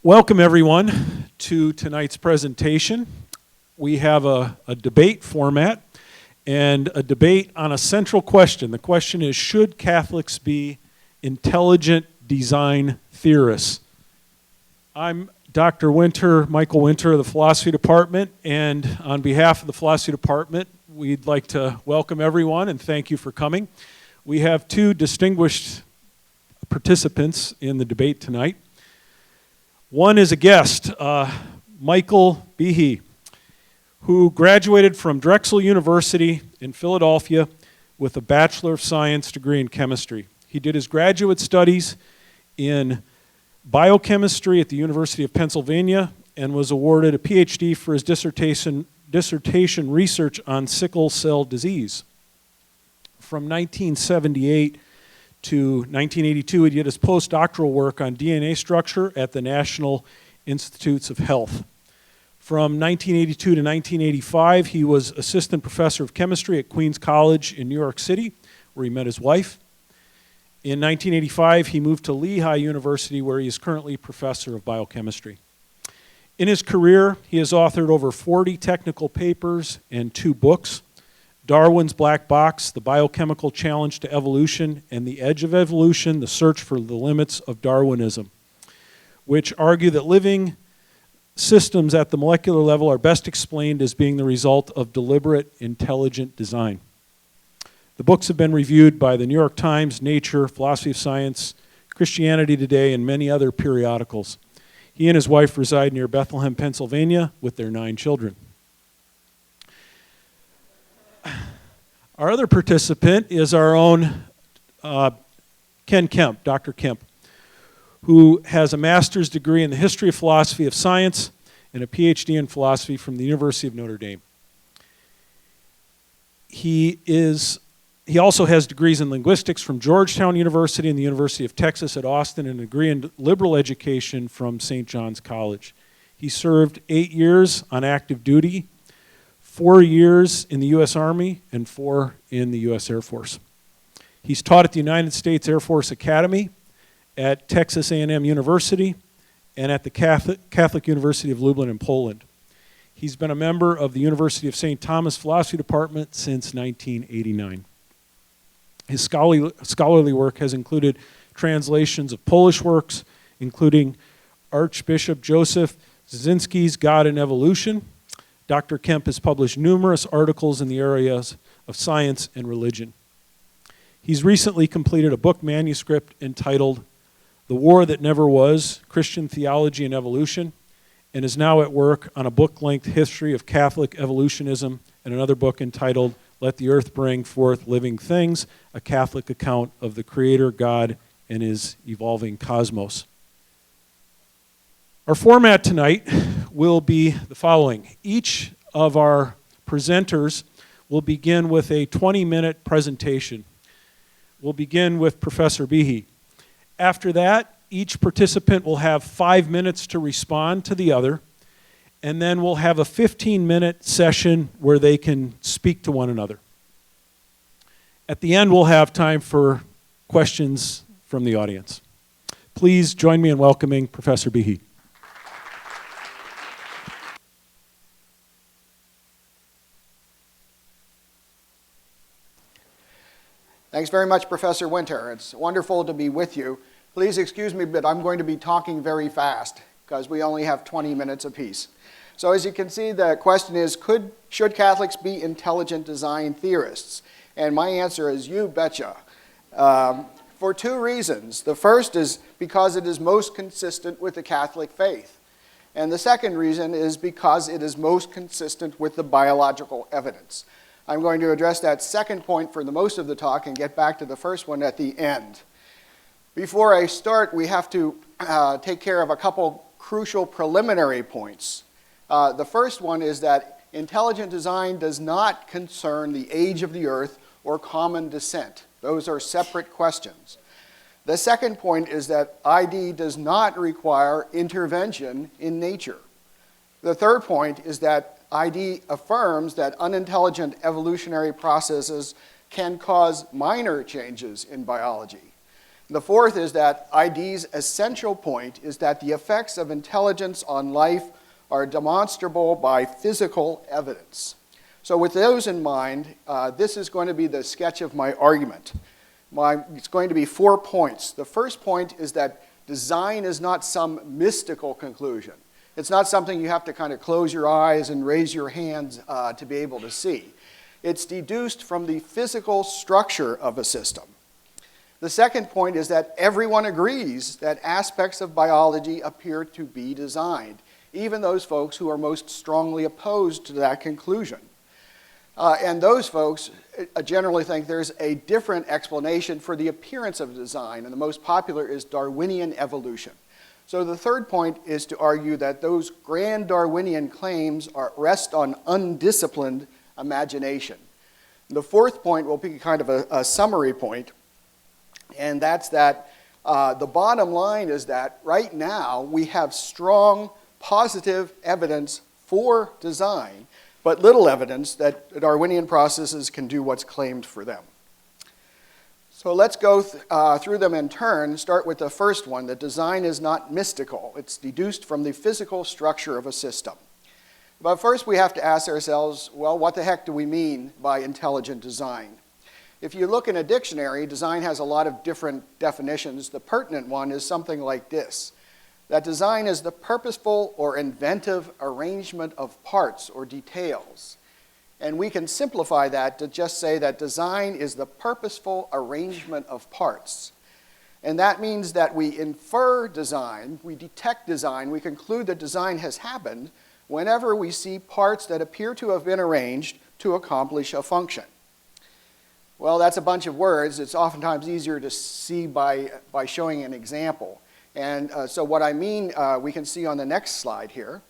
Welcome everyone to tonight's presentation. We have a debate format and a debate on a central question. The question is, should Catholics be intelligent design theorists? I'm Dr. Winter, Michael Winter of the Philosophy Department, and on behalf of the Philosophy Department, we'd like to welcome everyone and thank you for coming. We have two distinguished participants in the debate tonight. One is a guest, Michael Behe, who graduated from Drexel University in Philadelphia with a Bachelor of Science degree in chemistry. He did his graduate studies in biochemistry at the University of Pennsylvania and was awarded a PhD for his dissertation research on sickle cell disease. From 1978 to 1982, he did his postdoctoral work on DNA structure at the National Institutes of Health. From 1982 to 1985, he was assistant professor of chemistry at Queens College in New York City, where he met his wife. In 1985, he moved to Lehigh University, where he is currently professor of biochemistry. In his career, he has authored over 40 technical papers and 2 books: Darwin's Black Box, The Biochemical Challenge to Evolution, and The Edge of Evolution, The Search for the Limits of Darwinism, which argue that living systems at the molecular level are best explained as being the result of deliberate, intelligent design. The books have been reviewed by the New York Times, Nature, Philosophy of Science, Christianity Today, and many other periodicals. He and his wife reside near Bethlehem, Pennsylvania, with their 9 children. Our other participant is our own Kemp, Dr. Kemp, who has a master's degree in the history of philosophy of science and a PhD in philosophy from the University of Notre Dame. He also has degrees in linguistics from Georgetown University and the University of Texas at Austin, and a degree in liberal education from St. John's College. He served 8 years on active duty, 4 years in the U.S. Army, and 4 in the U.S. Air Force. He's taught at the United States Air Force Academy, at Texas A&M University, and at the Catholic University of Lublin in Poland. He's been a member of the University of St. Thomas Philosophy Department since 1989. His scholarly work has included translations of Polish works, including Archbishop Joseph Zynski's God and Evolution. Dr. Kemp has published numerous articles in the areas of science and religion. He's recently completed a book manuscript entitled The War That Never Was, Christian Theology and Evolution, and is now at work on a book-length history of Catholic evolutionism and another book entitled Let the Earth Bring Forth Living Things, a Catholic account of the Creator, God, and His evolving cosmos. Our format tonight will be the following. Each of our presenters will begin with a 20-minute presentation. We'll begin with Professor Behe. After that, each participant will have 5 minutes to respond to the other, and then we'll have a 15-minute session where they can speak to one another. At the end, we'll have time for questions from the audience. Please join me in welcoming Professor Behe. Thanks very much, Professor Winter. It's wonderful to be with you. Please excuse me, but I'm going to be talking very fast because we only have 20 minutes apiece. So as you can see, the question is, should Catholics be intelligent design theorists? And my answer is, you betcha. For 2 reasons. The first is because it is most consistent with the Catholic faith. And the second reason is because it is most consistent with the biological evidence. I'm going to address that second point for the most of the talk and get back to the first one at the end. Before I start, we have to take care of a couple crucial preliminary points. The first one is that intelligent design does not concern the age of the earth or common descent. Those are separate questions. The second point is that ID does not require intervention in nature. The third point is that ID affirms that unintelligent evolutionary processes can cause minor changes in biology. The fourth is that ID's essential point is that the effects of intelligence on life are demonstrable by physical evidence. So with those in mind, this is going to be the sketch of my argument. It's going to be 4 points. The first point is that design is not some mystical conclusion. It's not something you have to kind of close your eyes and raise your hands to be able to see. It's deduced from the physical structure of a system. The second point is that everyone agrees that aspects of biology appear to be designed, even those folks who are most strongly opposed to that conclusion. And those folks generally think there's a different explanation for the appearance of design, and the most popular is Darwinian evolution. So the third point is to argue that those grand Darwinian claims rest on undisciplined imagination. The fourth point will be kind of a summary point, and that's that the bottom line is that right now we have strong positive evidence for design, but little evidence that Darwinian processes can do what's claimed for them. So let's go through them in turn. Start with the first one, that design is not mystical. It's deduced from the physical structure of a system. But first we have to ask ourselves, well, what the heck do we mean by intelligent design? If you look in a dictionary, design has a lot of different definitions. The pertinent one is something like this: that design is the purposeful or inventive arrangement of parts or details. And we can simplify that to just say that design is the purposeful arrangement of parts. And that means that we infer design, we detect design, we conclude that design has happened whenever we see parts that appear to have been arranged to accomplish a function. Well, that's a bunch of words. It's oftentimes easier to see by showing an example. And so what I mean, we can see on the next slide here.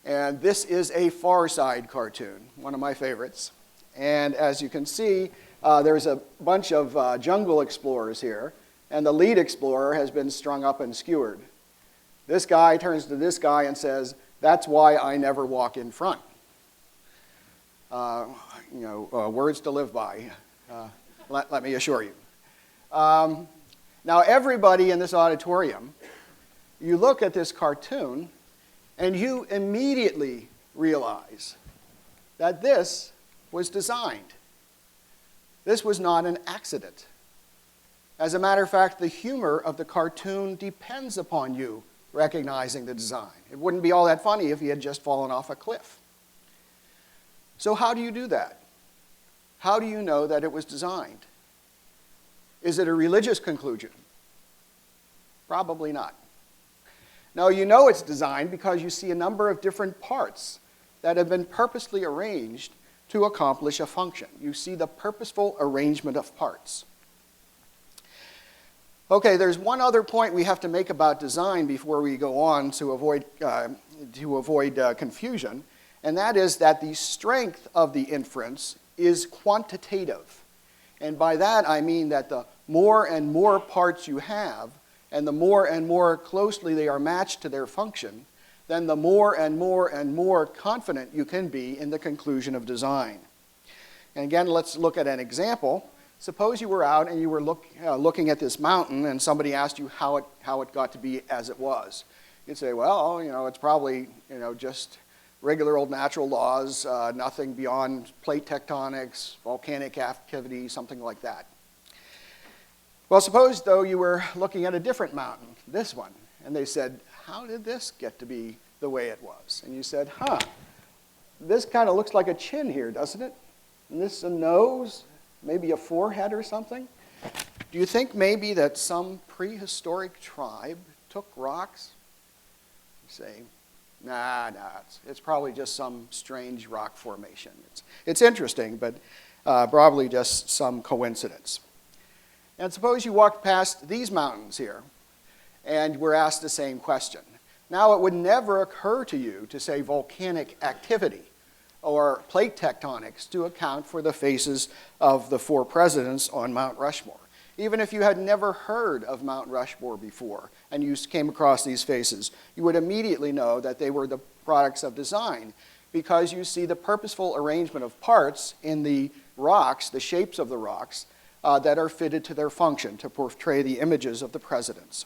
And this is a Far Side cartoon, one of my favorites. And as you can see, there's a bunch of jungle explorers here, and the lead explorer has been strung up and skewered. This guy turns to this guy and says, "That's why I never walk in front." Words to live by, let me assure you. Now, everybody in this auditorium, you look at this cartoon, and you immediately realize that this was designed. This was not an accident. As a matter of fact, the humor of the cartoon depends upon you recognizing the design. It wouldn't be all that funny if he had just fallen off a cliff. So how do you do that? How do you know that it was designed? Is it a religious conclusion? Probably not. No, you know it's designed because you see a number of different parts that have been purposely arranged to accomplish a function. You see the purposeful arrangement of parts. Okay, there's one other point we have to make about design before we go on to avoid confusion, and that is that the strength of the inference is quantitative. And by that I mean that the more and more parts you have, and the more and more closely they are matched to their function, then the more and more and more confident you can be in the conclusion of design. And again, let's look at an example. Suppose you were out and you were looking at this mountain and somebody asked you how it got to be as it was. You'd say, well, it's probably, just regular old natural laws, nothing beyond plate tectonics, volcanic activity, something like that. Well, suppose, though, you were looking at a different mountain, this one, and they said, how did this get to be the way it was? And you said, this kind of looks like a chin here, doesn't it? And this is a nose, maybe a forehead or something. Do you think maybe that some prehistoric tribe took rocks? You say, nah, it's probably just some strange rock formation. It's interesting, but probably just some coincidence. And suppose you walked past these mountains here and were asked the same question. Now, it would never occur to you to say volcanic activity or plate tectonics to account for the faces of the 4 presidents on Mount Rushmore. Even if you had never heard of Mount Rushmore before and you came across these faces, you would immediately know that they were the products of design because you see the purposeful arrangement of parts in the rocks, the shapes of the rocks, that are fitted to their function to portray the images of the presidents.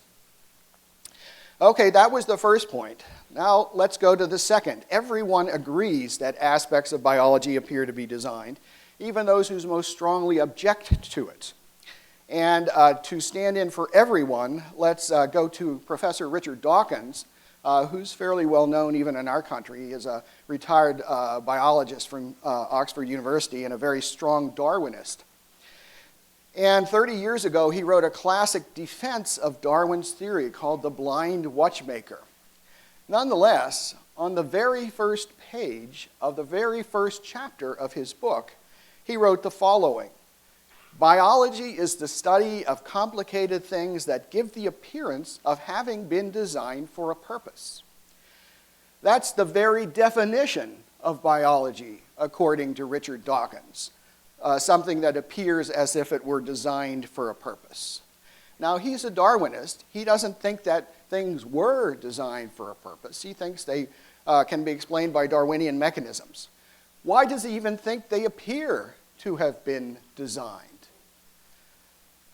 Okay, that was the first point. Now let's go to the second. Everyone agrees that aspects of biology appear to be designed, even those who most strongly object to it. And to stand in for everyone, let's go to Professor Richard Dawkins, who's fairly well known even in our country. He is a retired biologist from Oxford University and a very strong Darwinist. And 30 years ago, he wrote a classic defense of Darwin's theory called The Blind Watchmaker. Nonetheless, on the very first page of the very first chapter of his book, he wrote the following: "Biology is the study of complicated things that give the appearance of having been designed for a purpose." That's the very definition of biology, according to Richard Dawkins. Something that appears as if it were designed for a purpose. Now, he's a Darwinist. He doesn't think that things were designed for a purpose. He thinks they can be explained by Darwinian mechanisms. Why does he even think they appear to have been designed?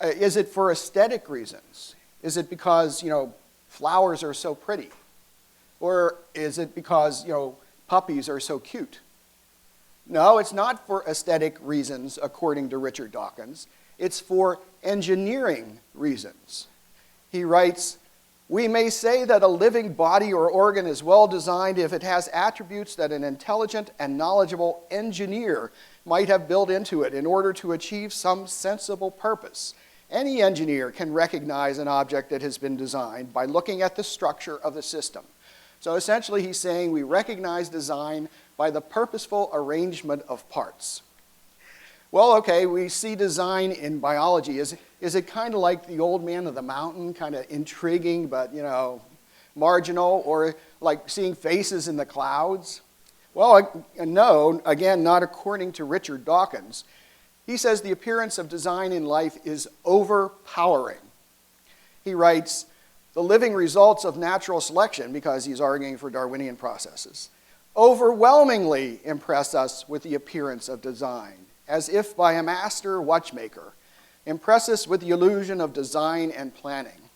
Is it for aesthetic reasons? Is it because, flowers are so pretty? Or is it because, puppies are so cute? No, it's not for aesthetic reasons, according to Richard Dawkins. It's for engineering reasons. He writes, "We may say that a living body or organ is well designed if it has attributes that an intelligent and knowledgeable engineer might have built into it in order to achieve some sensible purpose. Any engineer can recognize an object that has been designed by looking at the structure of the system." So essentially he's saying we recognize design by the purposeful arrangement of parts. Well, okay, we see design in biology. Is it kind of like the old man of the mountain, kind of intriguing but, marginal, or like seeing faces in the clouds? Well, no, again, not according to Richard Dawkins. He says the appearance of design in life is overpowering. He writes, "The living results of natural selection," because he's arguing for Darwinian processes, "overwhelmingly impress us with the appearance of design, as if by a master watchmaker, impress us with the illusion of design and planning."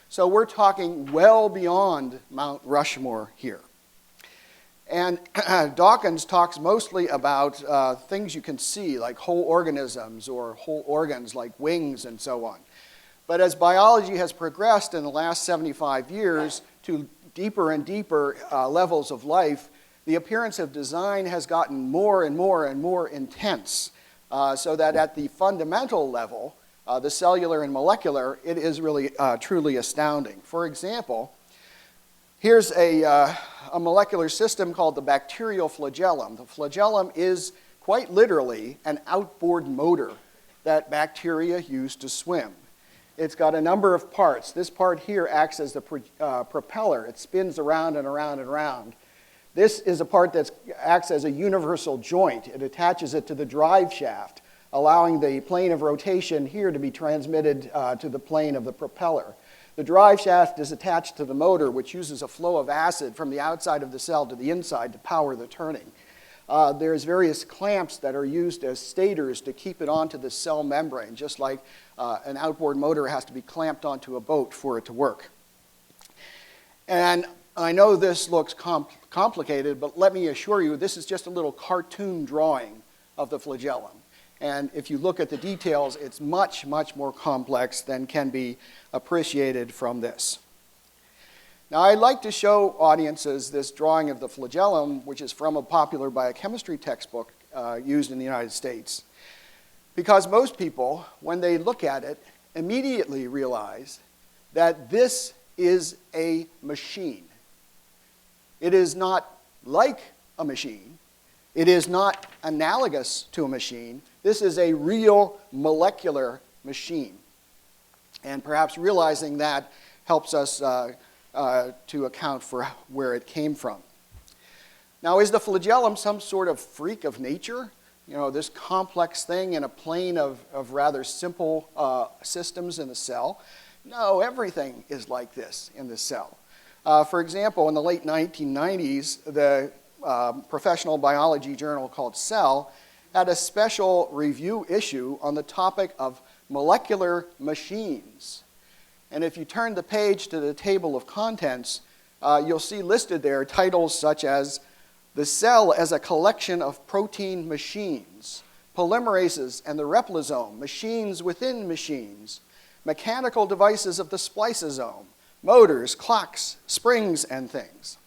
So we're talking well beyond Mount Rushmore here. And Dawkins talks mostly about things you can see, like whole organisms or whole organs like wings and so on. But as biology has progressed in the last 75 years to deeper and deeper levels of life, the appearance of design has gotten more and more and more intense, so that at the fundamental level, the cellular and molecular, it is really truly astounding. For example, here's a molecular system called the bacterial flagellum. The flagellum is quite literally an outboard motor that bacteria use to swim. It's got a number of parts. This part here acts as the propeller. It spins around and around and around. This is a part that acts as a universal joint. It attaches it to the drive shaft, allowing the plane of rotation here to be transmitted to the plane of the propeller. The drive shaft is attached to the motor, which uses a flow of acid from the outside of the cell to the inside to power the turning. There's various clamps that are used as stators to keep it onto the cell membrane, just like an outboard motor has to be clamped onto a boat for it to work. And I know this looks complicated, but let me assure you, this is just a little cartoon drawing of the flagellum. And if you look at the details, it's much, much more complex than can be appreciated from this. Now, I'd like to show audiences this drawing of the flagellum, which is from a popular biochemistry textbook used in the United States. Because most people, when they look at it, immediately realize that this is a machine. It is not like a machine. It is not analogous to a machine. This is a real molecular machine. And perhaps realizing that helps us to account for where it came from. Now, is the flagellum some sort of freak of nature? This complex thing in a plane of rather simple systems in the cell? No, everything is like this in the cell. For example, in the late 1990s, the professional biology journal called Cell had a special review issue on the topic of molecular machines. And if you turn the page to the table of contents, you'll see listed there titles such as "The Cell as a Collection of Protein Machines," "Polymerases and the Replisome, Machines Within Machines," "Mechanical Devices of the Spliceosome," "Motors, Clocks, Springs, and Things."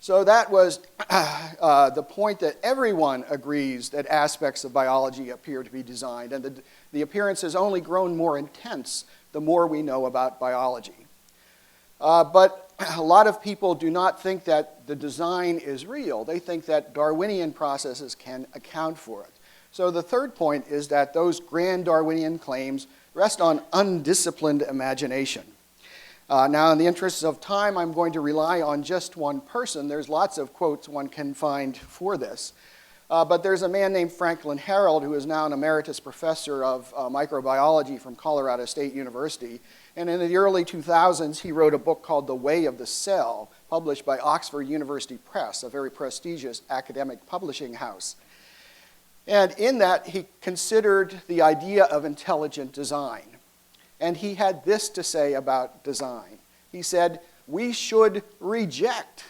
So that was the point that everyone agrees that aspects of biology appear to be designed, and the appearance has only grown more intense the more we know about biology. But a lot of people do not think that the design is real. They think that Darwinian processes can account for it. So the third point is that those grand Darwinian claims rest on undisciplined imagination. Now, in the interests of time, I'm going to rely on just one person. There's lots of quotes one can find for this. But there's a man named Franklin Harold, who is now an emeritus professor of microbiology from Colorado State University. And in the early 2000s, he wrote a book called The Way of the Cell, published by Oxford University Press, a very prestigious academic publishing house. And in that, he considered the idea of intelligent design. And he had this to say about design. He said, "We should reject,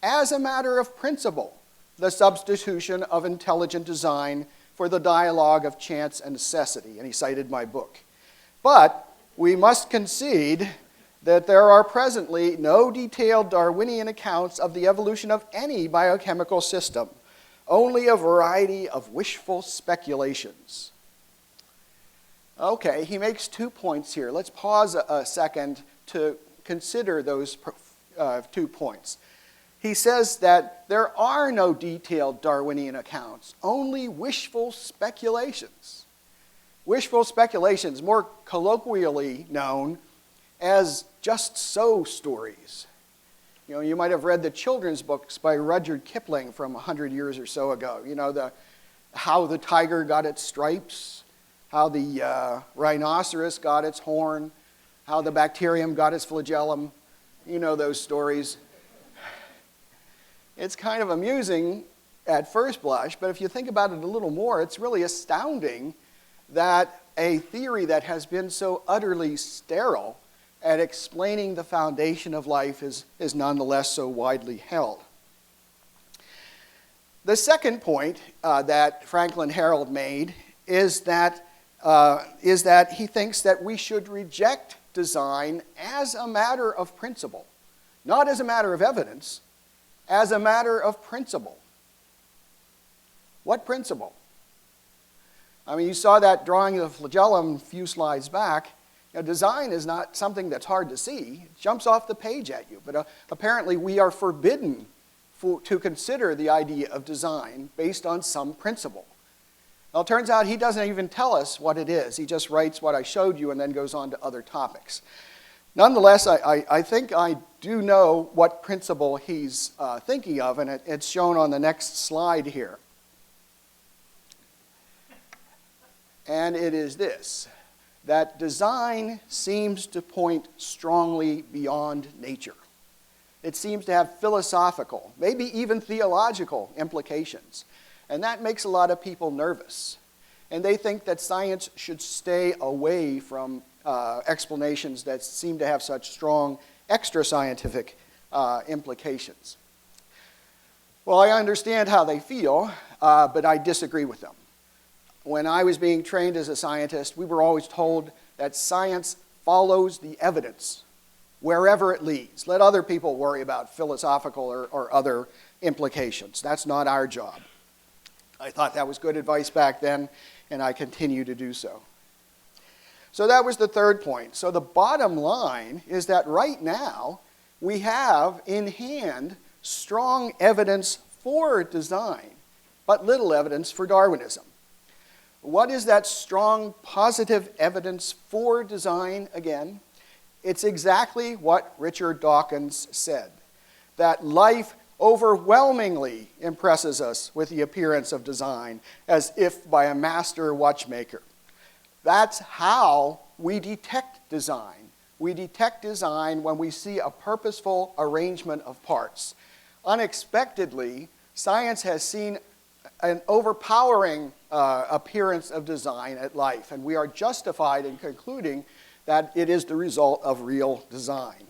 as a matter of principle, the substitution of intelligent design for the dialogue of chance and necessity." And he cited my book. "But we must concede that there are presently no detailed Darwinian accounts of the evolution of any biochemical system, only a variety of wishful speculations." Okay, he makes 2 points here. Let's pause a second to consider those 2 points. He says that there are no detailed Darwinian accounts, only wishful speculations. Wishful speculations, more colloquially known as just so stories. You know, you might have read the children's books by Rudyard Kipling from 100 years or so ago. You know, how the tiger got its stripes, how the rhinoceros got its horn, how the bacterium got its flagellum. You know those stories. It's kind of amusing at first blush, but if you think about it a little more, it's really astounding that a theory that has been so utterly sterile at explaining the foundation of life is nonetheless so widely held. The second point that Franklin Harold made is that he thinks that we should reject design as a matter of principle, not as a matter of evidence, as a matter of principle. What principle? I mean, you saw that drawing of the flagellum a few slides back. You know, design is not something that's hard to see. It jumps off the page at you. But apparently we are forbidden to consider the idea of design based on some principle. Well, it turns out he doesn't even tell us what it is. He just writes what I showed you and then goes on to other topics. Nonetheless, I think I do know what principle he's thinking of, and it's shown on the next slide here. And it is this, that design seems to point strongly beyond nature. It seems to have philosophical, maybe even theological implications. And that makes a lot of people nervous. And they think that science should stay away from explanations that seem to have such strong extra-scientific implications. Well, I understand how they feel, but I disagree with them. When I was being trained as a scientist, we were always told that science follows the evidence wherever it leads. Let other people worry about philosophical or other implications. That's not our job. I thought that was good advice back then, and I continue to do so. So that was the third point. So the bottom line is that right now, we have in hand strong evidence for design, but little evidence for Darwinism. What is that strong positive evidence for design again? It's exactly what Richard Dawkins said, that life overwhelmingly impresses us with the appearance of design, as if by a master watchmaker. That's how we detect design. We detect design when we see a purposeful arrangement of parts. Unexpectedly, science has seen an overpowering appearance of design at life, and we are justified in concluding that it is the result of real design.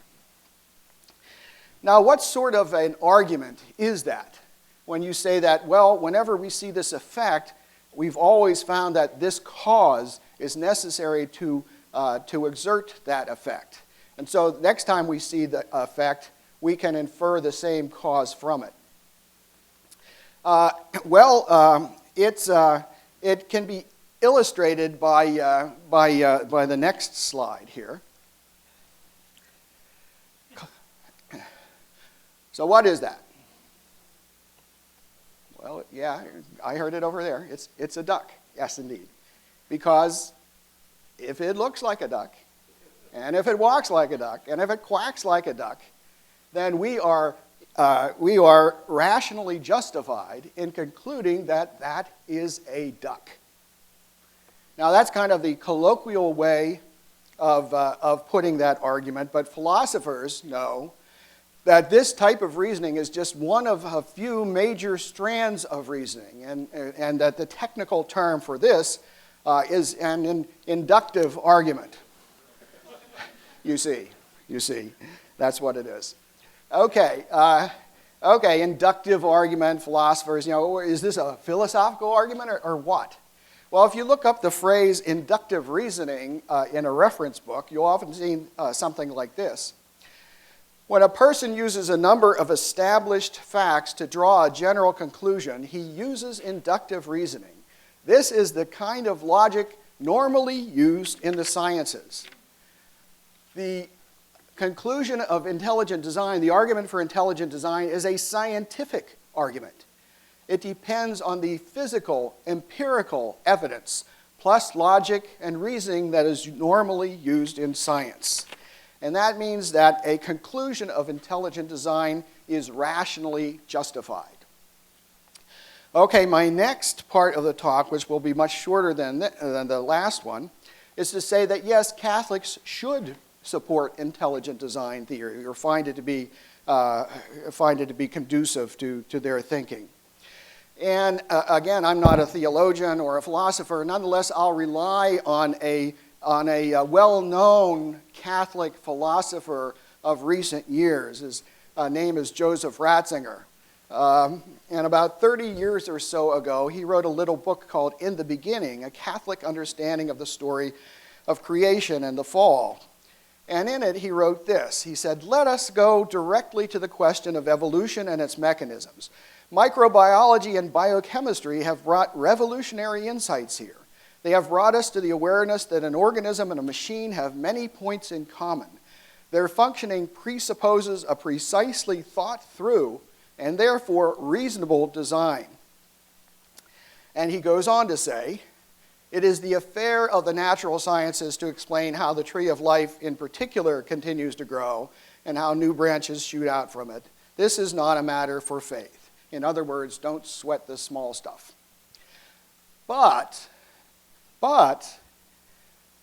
Now, what sort of an argument is that when you say that, well, whenever we see this effect, we've always found that this cause is necessary to exert that effect. And so next time we see the effect, we can infer the same cause from it. It can be illustrated by the next slide here. So what is that? Well, yeah, I heard it over there. It's a duck. Yes, indeed. Because if it looks like a duck, and if it walks like a duck, and if it quacks like a duck, then we are rationally justified in concluding that that is a duck. Now, that's kind of the colloquial way of putting that argument, but philosophers know that this type of reasoning is just one of a few major strands of reasoning, and that the technical term for this is an inductive argument. You see, that's what it is. Okay, inductive argument, philosophers, is this a philosophical argument or what? Well, if you look up the phrase inductive reasoning in a reference book, you'll often see something like this. When a person uses a number of established facts to draw a general conclusion, he uses inductive reasoning. This is the kind of logic normally used in the sciences. The conclusion of intelligent design, the argument for intelligent design, is a scientific argument. It depends on the physical, empirical evidence, plus logic and reasoning that is normally used in science. And that means that a conclusion of intelligent design is rationally justified. Okay, my next part of the talk, which will be much shorter than the last one, is to say that yes, Catholics should support intelligent design theory or find it to be conducive to their thinking. And again, I'm not a theologian or a philosopher. Nonetheless, I'll rely on a well-known Catholic philosopher of recent years. His name is Joseph Ratzinger. And about 30 years or so ago, he wrote a little book called In the Beginning, A Catholic Understanding of the Story of Creation and the Fall. And in it, he wrote this. He said, "Let us go directly to the question of evolution and its mechanisms. Microbiology and biochemistry have brought revolutionary insights here. They have brought us to the awareness that an organism and a machine have many points in common. Their functioning presupposes a precisely thought through and therefore reasonable design." And he goes on to say, "It is the affair of the natural sciences to explain how the tree of life in particular continues to grow and how new branches shoot out from it. This is not a matter for faith." In other words, don't sweat the small stuff. But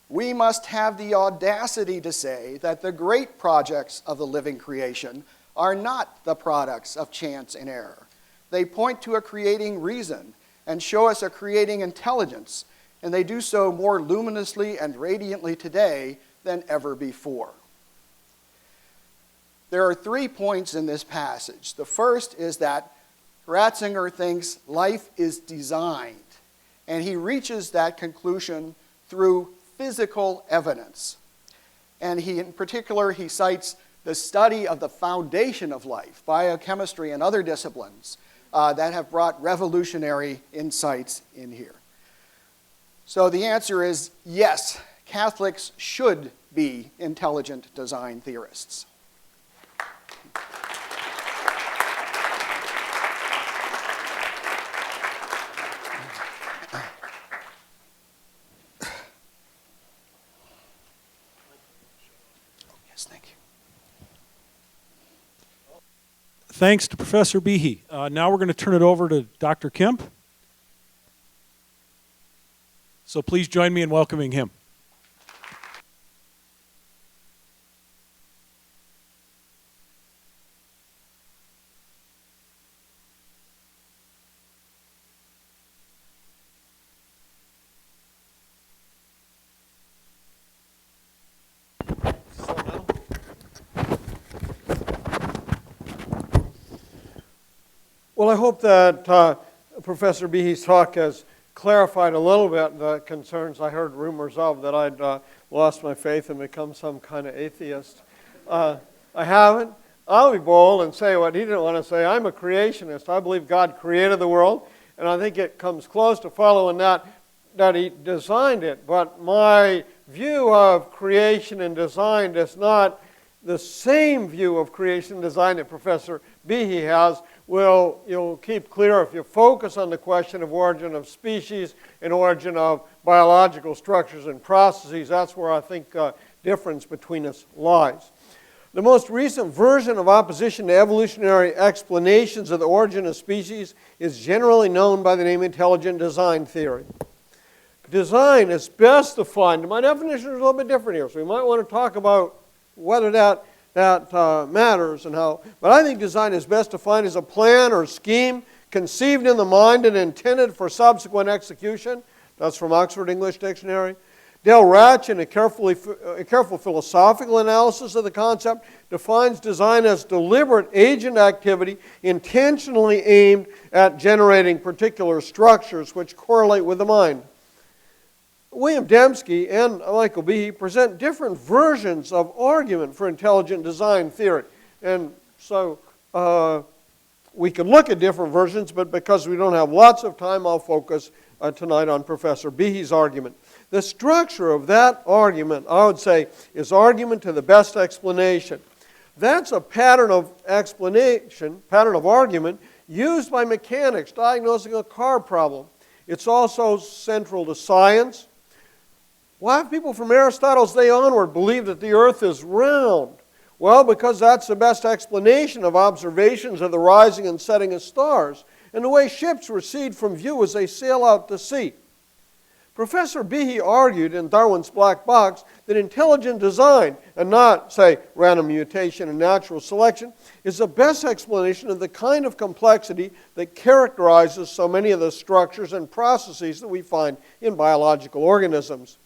we must have the audacity to say that the great projects of the living creation are not the products of chance and error. They point to a creating reason and show us a creating intelligence, and they do so more luminously and radiantly today than ever before. There are 3 points in this passage. The first is that Ratzinger thinks life is designed, and he reaches that conclusion through physical evidence. And in particular, he cites the study of the foundation of life, biochemistry and other disciplines that have brought revolutionary insights in here. So the answer is yes, Catholics should be intelligent design theorists. Thanks to Professor Behe. Now we're going to turn it over to Dr. Kemp. So please join me in welcoming him. Well, I hope that Professor Behe's talk has clarified a little bit the concerns I heard rumors of, that I'd lost my faith and become some kind of atheist. I haven't. I'll be bold and say what he didn't want to say. I'm a creationist. I believe God created the world, and I think it comes close to following that he designed it. But my view of creation and design is not the same view of creation and design that Professor Behe has. You'll keep clear if you focus on the question of origin of species and origin of biological structures and processes. That's where I think the difference between us lies. The most recent version of opposition to evolutionary explanations of the origin of species is generally known by the name intelligent design theory. Design is best defined. My definition is a little bit different here, so we might want to talk about whether that matters and how. But I think design is best defined as a plan or scheme conceived in the mind and intended for subsequent execution. That's from Oxford English Dictionary. Dale Ratch, in a careful philosophical analysis of the concept, defines design as deliberate agent activity intentionally aimed at generating particular structures which correlate with the mind. William Dembski and Michael Behe present different versions of argument for intelligent design theory. And so we can look at different versions, but because we don't have lots of time, I'll focus tonight on Professor Behe's argument. The structure of that argument, I would say, is argument to the best explanation. That's a pattern of explanation, pattern of argument, used by mechanics diagnosing a car problem. It's also central to science. Why have people from Aristotle's day onward believed that the earth is round? Well, because that's the best explanation of observations of the rising and setting of stars and the way ships recede from view as they sail out to sea. Professor Behe argued in Darwin's Black Box that intelligent design, and not, say, random mutation and natural selection, is the best explanation of the kind of complexity that characterizes so many of the structures and processes that we find in biological organisms.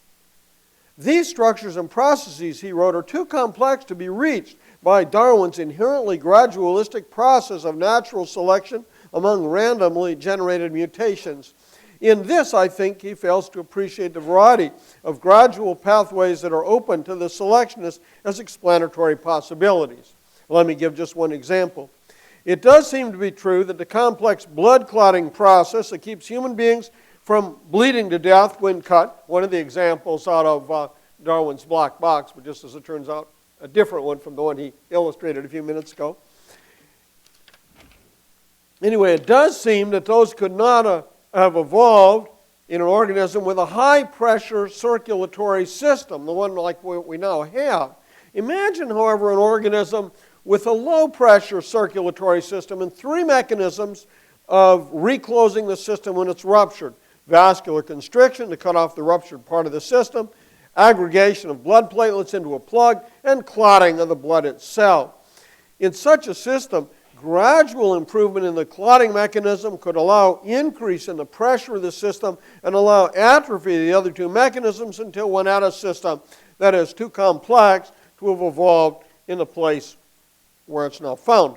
These structures and processes, he wrote, are too complex to be reached by Darwin's inherently gradualistic process of natural selection among randomly generated mutations. In this, I think, he fails to appreciate the variety of gradual pathways that are open to the selectionist as explanatory possibilities. Let me give just one example. It does seem to be true that the complex blood clotting process that keeps human beings from bleeding to death when cut, one of the examples out of Darwin's Black Box, but just as it turns out, a different one from the one he illustrated a few minutes ago. Anyway, it does seem that those could not have evolved in an organism with a high-pressure circulatory system, the one like we now have. Imagine, however, an organism with a low-pressure circulatory system and three mechanisms of reclosing the system when it's ruptured. Vascular constriction to cut off the ruptured part of the system, aggregation of blood platelets into a plug, and clotting of the blood itself. In such a system, gradual improvement in the clotting mechanism could allow increase in the pressure of the system and allow atrophy of the other two mechanisms until one had a system that is too complex to have evolved in the place where it's now found.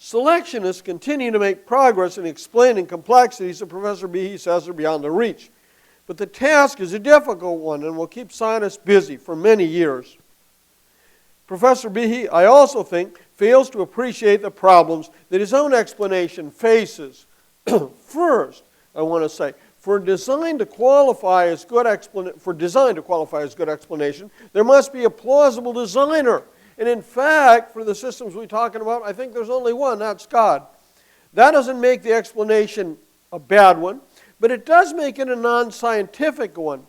Selectionists continue to make progress in explaining complexities that Professor Behe says are beyond their reach. But the task is a difficult one and will keep scientists busy for many years. Professor Behe, I also think, fails to appreciate the problems that his own explanation faces. First, I want to say, for design to qualify as good explanation, there must be a plausible designer. And in fact, for the systems we're talking about, I think there's only one, that's God. That doesn't make the explanation a bad one, but it does make it a non-scientific one.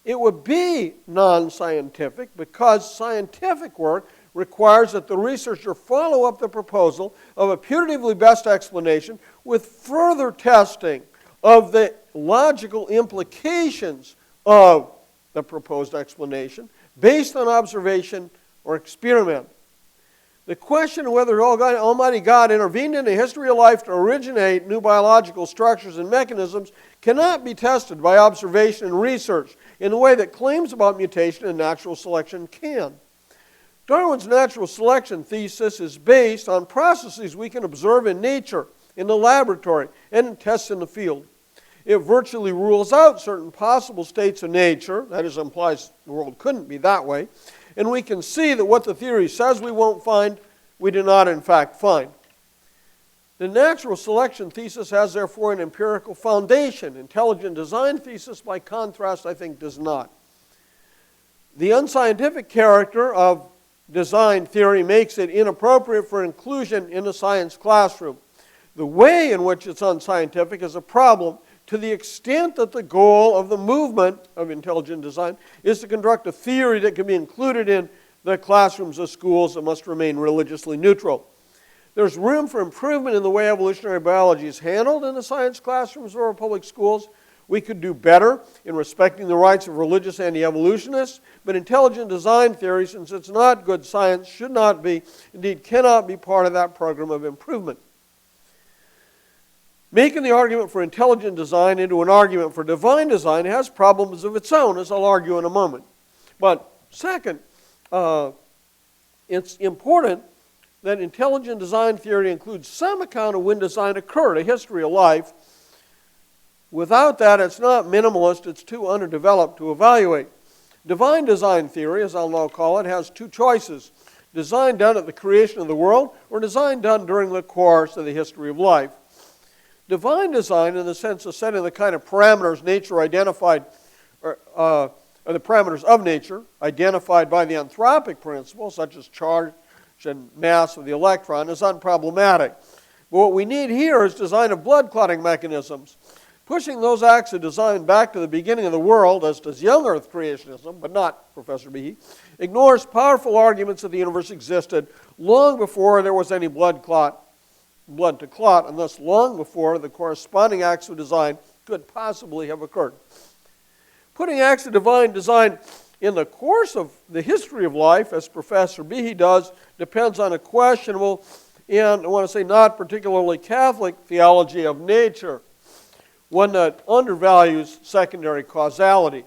It would be non-scientific because scientific work requires that the researcher follow up the proposal of a putatively best explanation with further testing of the logical implications of the proposed explanation based on observation or experiment. The question of whether Almighty God intervened in the history of life to originate new biological structures and mechanisms cannot be tested by observation and research in the way that claims about mutation and natural selection can. Darwin's natural selection thesis is based on processes we can observe in nature, in the laboratory, and in tests in the field. It virtually rules out certain possible states of nature, that is, implies the world couldn't be that way, and we can see that what the theory says we won't find, we do not in fact find. The natural selection thesis has therefore an empirical foundation. Intelligent design thesis, by contrast, I think does not. The unscientific character of design theory makes it inappropriate for inclusion in a science classroom. The way in which it's unscientific is a problem to the extent that the goal of the movement of intelligent design is to construct a theory that can be included in the classrooms of schools that must remain religiously neutral. There's room for improvement in the way evolutionary biology is handled in the science classrooms of our public schools. We could do better in respecting the rights of religious anti-evolutionists, but intelligent design theory, since it's not good science, should not be, indeed cannot be part of that program of improvement. Making the argument for intelligent design into an argument for divine design has problems of its own, as I'll argue in a moment. But second, it's important that intelligent design theory includes some account of when design occurred, a history of life. Without that, it's not minimalist, it's too underdeveloped to evaluate. Divine design theory, as I'll now call it, has two choices: design done at the creation of the world or design done during the course of the history of life. Divine design, in the sense of setting the kind of parameters nature identified, or the parameters of nature identified by the anthropic principle, such as charge and mass of the electron, is unproblematic. But what we need here is design of blood clotting mechanisms. Pushing those acts of design back to the beginning of the world, as does young Earth creationism, but not Professor Behe, ignores powerful arguments that the universe existed long before there was any blood to clot, and thus long before the corresponding acts of design could possibly have occurred. Putting acts of divine design in the course of the history of life, as Professor Behe does, depends on a questionable and, I want to say, not particularly Catholic theology of nature, one that undervalues secondary causality.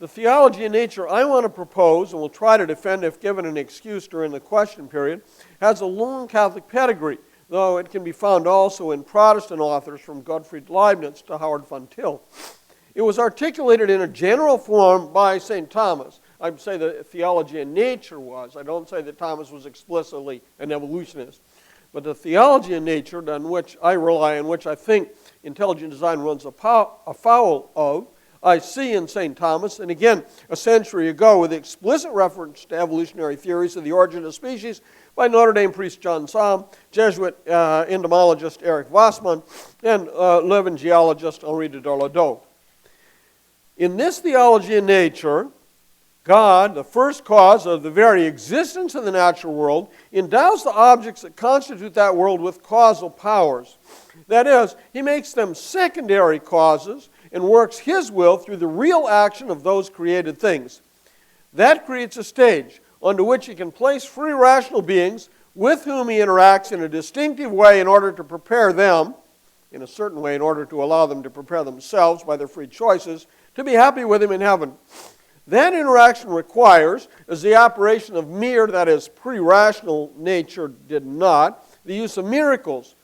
The theology of nature I want to propose, and will try to defend if given an excuse during the question period, has a long Catholic pedigree, though it can be found also in Protestant authors from Gottfried Leibniz to Howard von Til. It was articulated in a general form by St. Thomas. I would say the theology of nature was. I don't say that Thomas was explicitly an evolutionist. But the theology of nature on which I rely, and which I think intelligent design runs afoul of, I see in St. Thomas, and again, a century ago, with explicit reference to evolutionary theories of the origin of species by Notre Dame priest John Somm, Jesuit entomologist Eric Wassmann, and living geologist Henri de Dorladeau. In this theology of nature, God, the first cause of the very existence of the natural world, endows the objects that constitute that world with causal powers. That is, he makes them secondary causes and works his will through the real action of those created things. That creates a stage onto which he can place free rational beings with whom he interacts in a distinctive way in order to prepare them, in a certain way in order to allow them to prepare themselves by their free choices, to be happy with him in heaven. That interaction requires, as the operation of mere, that is, pre-rational nature did not, the use of miracles.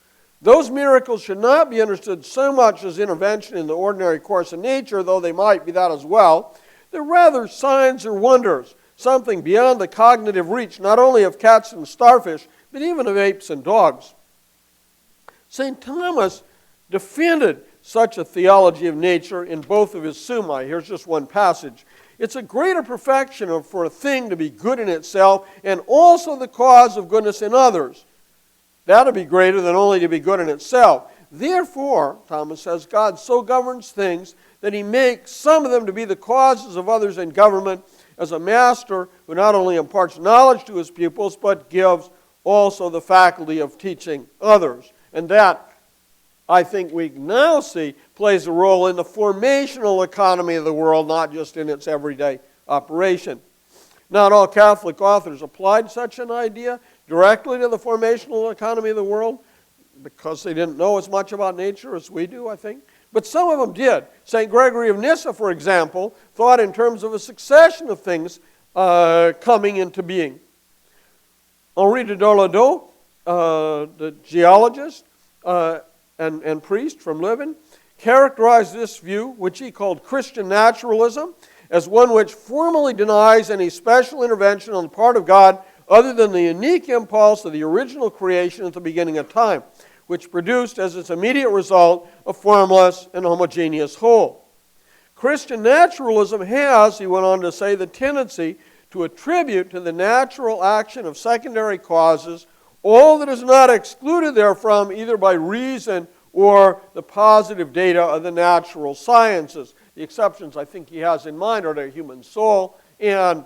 Those miracles should not be understood so much as intervention in the ordinary course of nature, though they might be that as well. They're rather signs or wonders, something beyond the cognitive reach not only of cats and starfish, but even of apes and dogs. St. Thomas defended such a theology of nature in both of his Summae. Here's just one passage. It's a greater perfection for a thing to be good in itself and also the cause of goodness in others. That would be greater than only to be good in itself. Therefore, Thomas says, God so governs things that he makes some of them to be the causes of others in government, as a master who not only imparts knowledge to his pupils, but gives also the faculty of teaching others. And that, I think we now see, plays a role in the formational economy of the world, not just in its everyday operation. Not all Catholic authors applied such an idea directly to the formational economy of the world because they didn't know as much about nature as we do, I think. But some of them did. St. Gregory of Nyssa, for example, thought in terms of a succession of things coming into being. Henri de Dorladeau, the geologist and priest from Leuven, characterized this view, which he called Christian naturalism, as one which formally denies any special intervention on the part of God other than the unique impulse of the original creation at the beginning of time, which produced as its immediate result a formless and homogeneous whole. Christian naturalism has, he went on to say, the tendency to attribute to the natural action of secondary causes all that is not excluded therefrom either by reason or the positive data of the natural sciences. The exceptions I think he has in mind are the human soul and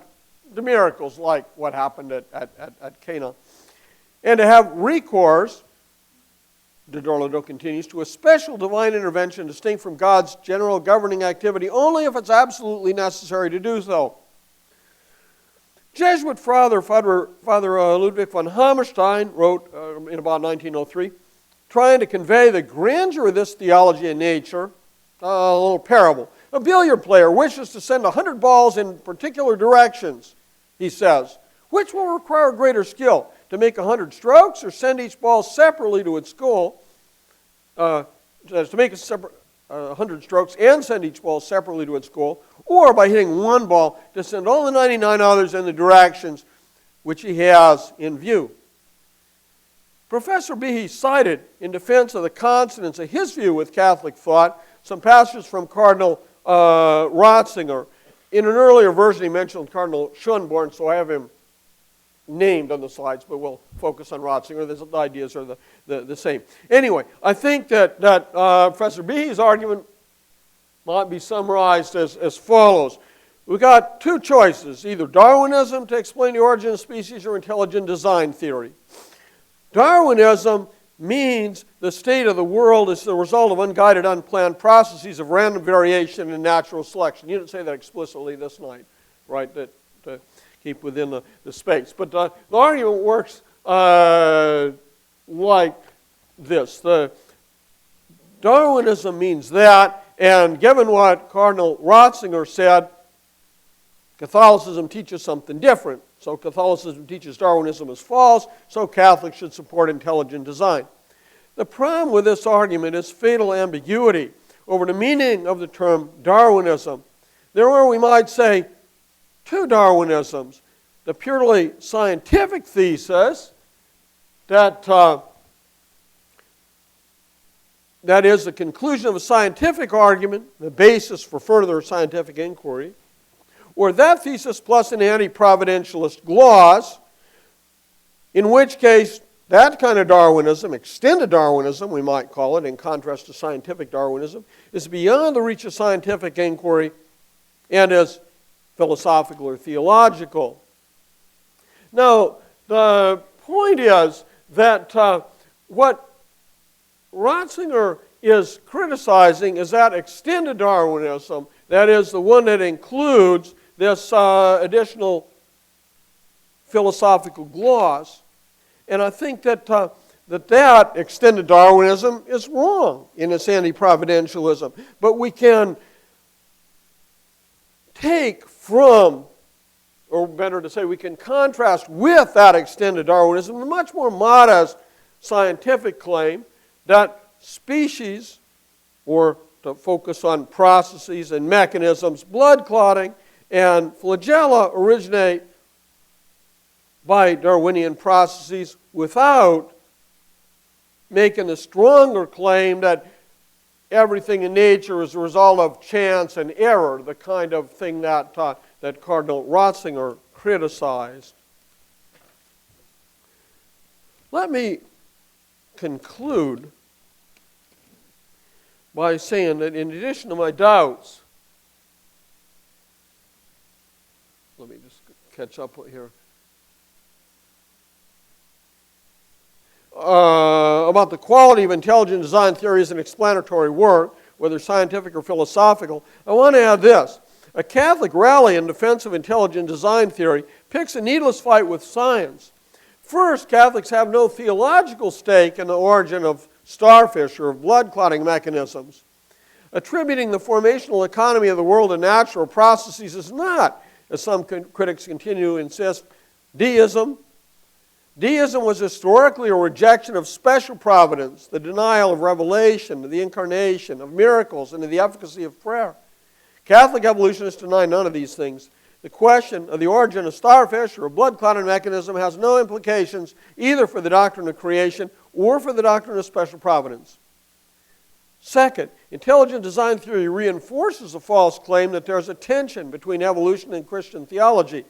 the miracles like what happened at Cana. And to have recourse, de Dorladeau continues, to a special divine intervention distinct from God's general governing activity only if it's absolutely necessary to do so. Jesuit Father Ludwig von Hammerstein wrote in about 1903, trying to convey the grandeur of this theology in nature, a little parable. A billiard player wishes to send 100 balls in particular directions, he says. Which will require greater skill, to make 100 strokes or send each ball separately to its goal? To make 100 strokes and send each ball separately to its goal, or by hitting one ball to send all the 99 others in the directions which he has in view. Professor Behe cited, in defense of the consonance of his view with Catholic thought, some passages from Cardinal Ratzinger. In an earlier version, he mentioned Cardinal Schönborn, so I have him named on the slides, but we'll focus on Ratzinger. The ideas are the same. Anyway, I think that Professor Behe's argument might be summarized as follows. We've got two choices, either Darwinism to explain the origin of species or intelligent design theory. Darwinism means the state of the world is the result of unguided, unplanned processes of random variation and natural selection. You didn't say that explicitly this night, right, to keep within the space. But the argument works like this. Darwinism means that, and given what Cardinal Ratzinger said, Catholicism teaches something different. So Catholicism teaches Darwinism is false, so Catholics should support intelligent design. The problem with this argument is fatal ambiguity over the meaning of the term Darwinism. There are, we might say, two Darwinisms. The purely scientific thesis that is the conclusion of a scientific argument, the basis for further scientific inquiry, or that thesis plus an anti-providentialist gloss, in which case that kind of Darwinism, extended Darwinism we might call it, in contrast to scientific Darwinism, is beyond the reach of scientific inquiry and is philosophical or theological. Now, the point is that what Ratzinger is criticizing is that extended Darwinism, that is the one that includes this additional philosophical gloss. And I think that extended Darwinism is wrong in its anti-providentialism. But we can take from, or better to say, we can contrast with that extended Darwinism a much more modest scientific claim that species, or to focus on processes and mechanisms, blood clotting and flagella originate by Darwinian processes without making a stronger claim that everything in nature is a result of chance and error, the kind of thing that Cardinal Ratzinger criticized. Let me conclude by saying that in addition to my doubts, let me just catch up here, about the quality of intelligent design theories and explanatory work, whether scientific or philosophical, I want to add this. A Catholic rally in defense of intelligent design theory picks a needless fight with science. First, Catholics have no theological stake in the origin of starfish or of blood clotting mechanisms. Attributing the formational economy of the world to natural processes is not as some critics continue to insist, deism. Deism was historically a rejection of special providence, the denial of revelation, of the incarnation, of miracles, and of the efficacy of prayer. Catholic evolutionists deny none of these things. The question of the origin of starfish or a blood-clotting mechanism has no implications either for the doctrine of creation or for the doctrine of special providence. Second, intelligent design theory reinforces a false claim that there's a tension between evolution and Christian theology.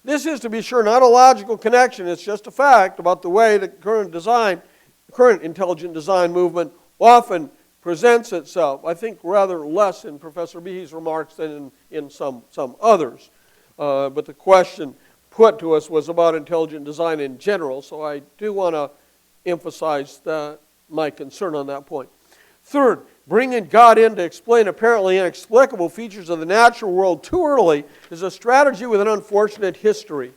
This is, to be sure, not a logical connection. It's just a fact about the way the current intelligent design movement often presents itself. I think rather less in Professor Behe's remarks than in some others. But the question put to us was about intelligent design in general, so I do want to emphasize my concern on that point. Third, bringing God in to explain apparently inexplicable features of the natural world too early is a strategy with an unfortunate history.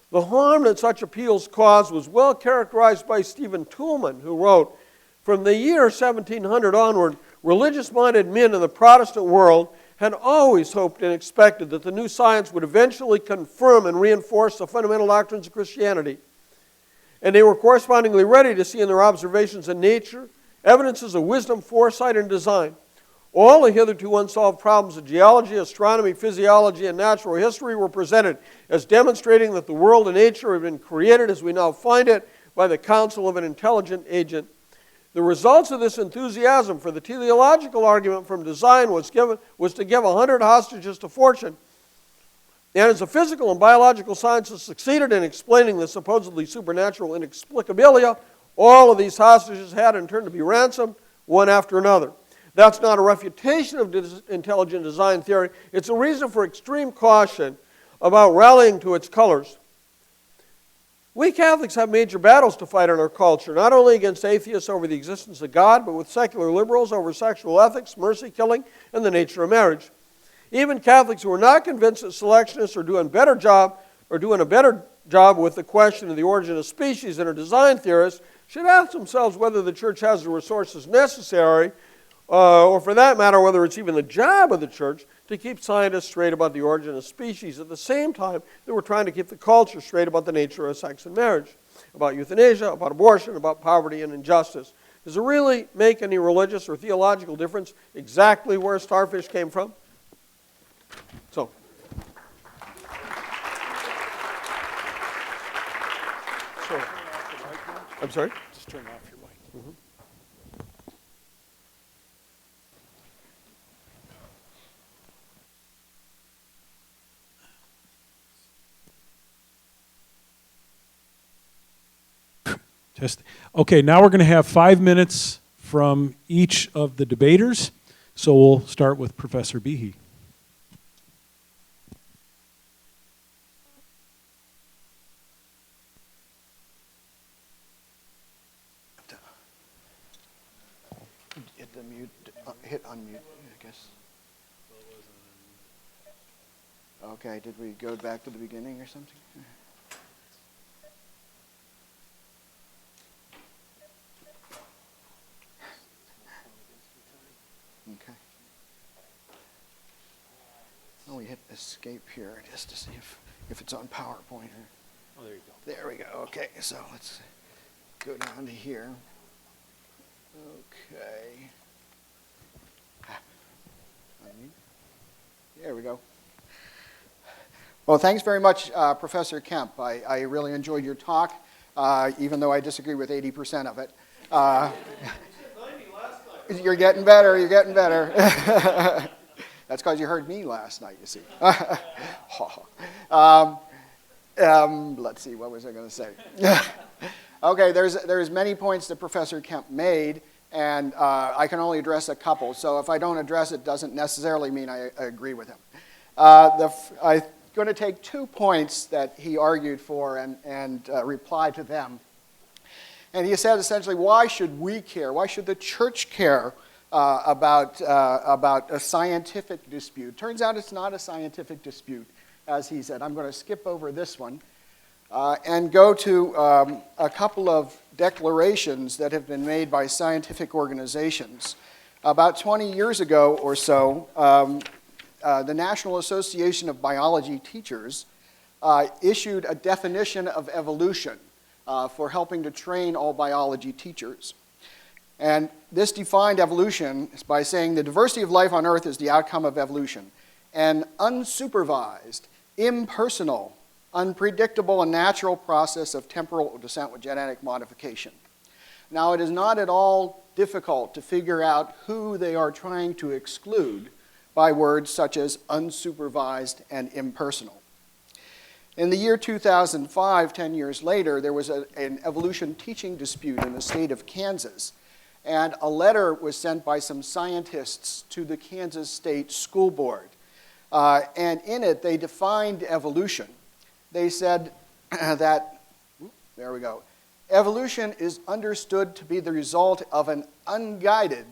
The harm that such appeals caused was well characterized by Stephen Toulmin, who wrote, "From the year 1700 onward, religious-minded men in the Protestant world had always hoped and expected that the new science would eventually confirm and reinforce the fundamental doctrines of Christianity. And they were correspondingly ready to see in their observations of nature evidences of wisdom, foresight, and design. All the hitherto unsolved problems of geology, astronomy, physiology, and natural history were presented as demonstrating that the world and nature had been created as we now find it by the counsel of an intelligent agent. The results of this enthusiasm for the teleological argument from design was to give 100 hostages to fortune. And as the physical and biological sciences succeeded in explaining the supposedly supernatural inexplicabilia, all of these hostages had in turn to be ransomed, one after another." That's not a refutation of intelligent design theory. It's a reason for extreme caution about rallying to its colors. We Catholics have major battles to fight in our culture, not only against atheists over the existence of God, but with secular liberals over sexual ethics, mercy killing, and the nature of marriage. Even Catholics who are not convinced that selectionists are doing a better job with the question of the origin of species than are design theorists should ask themselves whether the church has the resources necessary, or for that matter, whether it's even the job of the church to keep scientists straight about the origin of species at the same time that we're trying to keep the culture straight about the nature of sex and marriage, about euthanasia, about abortion, about poverty and injustice. Does it really make any religious or theological difference exactly where starfish came from? So. Sure. I'm sorry? Just turn off your mic. Mm-hmm. Okay, now we're going to have 5 minutes from each of the debaters. So we'll start with Professor Behe. Hit unmute, I guess. Okay, did we go back to the beginning or something? Okay. Oh, we hit escape here just to see if it's on PowerPoint. Oh, there you go. There we go. Okay, so let's go down to here. Okay. There we go. Well, thanks very much, Professor Kemp. I really enjoyed your talk, even though I disagree with 80% of it. You're getting better, you're getting better. That's because you heard me last night, you see. Let's see, what was I going to say? Okay, there's many points that Professor Kemp made, and I can only address a couple. So if I don't address it, doesn't necessarily mean I agree with him. I'm going to take 2 points that he argued for and reply to them. And he said essentially, why should we care? Why should the church care about a scientific dispute? Turns out it's not a scientific dispute, as he said. I'm going to skip over this one and go to a couple of declarations that have been made by scientific organizations. About 20 years ago or so, the National Association of Biology Teachers issued a definition of evolution for helping to train all biology teachers. And this defined evolution by saying the diversity of life on Earth is the outcome of evolution. An unsupervised, impersonal, unpredictable, and natural process of temporal descent with genetic modification. Now, it is not at all difficult to figure out who they are trying to exclude by words such as unsupervised and impersonal. In the year 2005, 10 years later, there was an evolution teaching dispute in the state of Kansas. And a letter was sent by some scientists to the Kansas State School Board. And in it, they defined evolution. They said that, there we go, evolution is understood to be the result of an unguided,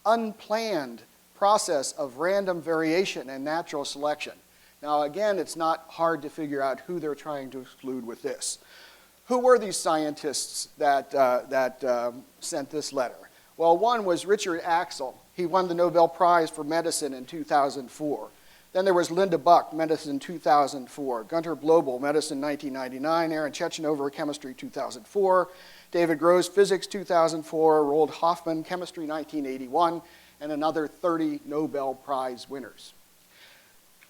unplanned process of random variation and natural selection. Now, again, it's not hard to figure out who they're trying to exclude with this. Who were these scientists that sent this letter? Well, one was Richard Axel. He won the Nobel Prize for Medicine in 2004. Then there was Linda Buck, Medicine 2004. Gunter Blobel, Medicine 1999. Aaron Chechenover, Chemistry 2004. David Gross, Physics 2004. Roald Hoffman, Chemistry 1981. And another 30 Nobel Prize winners.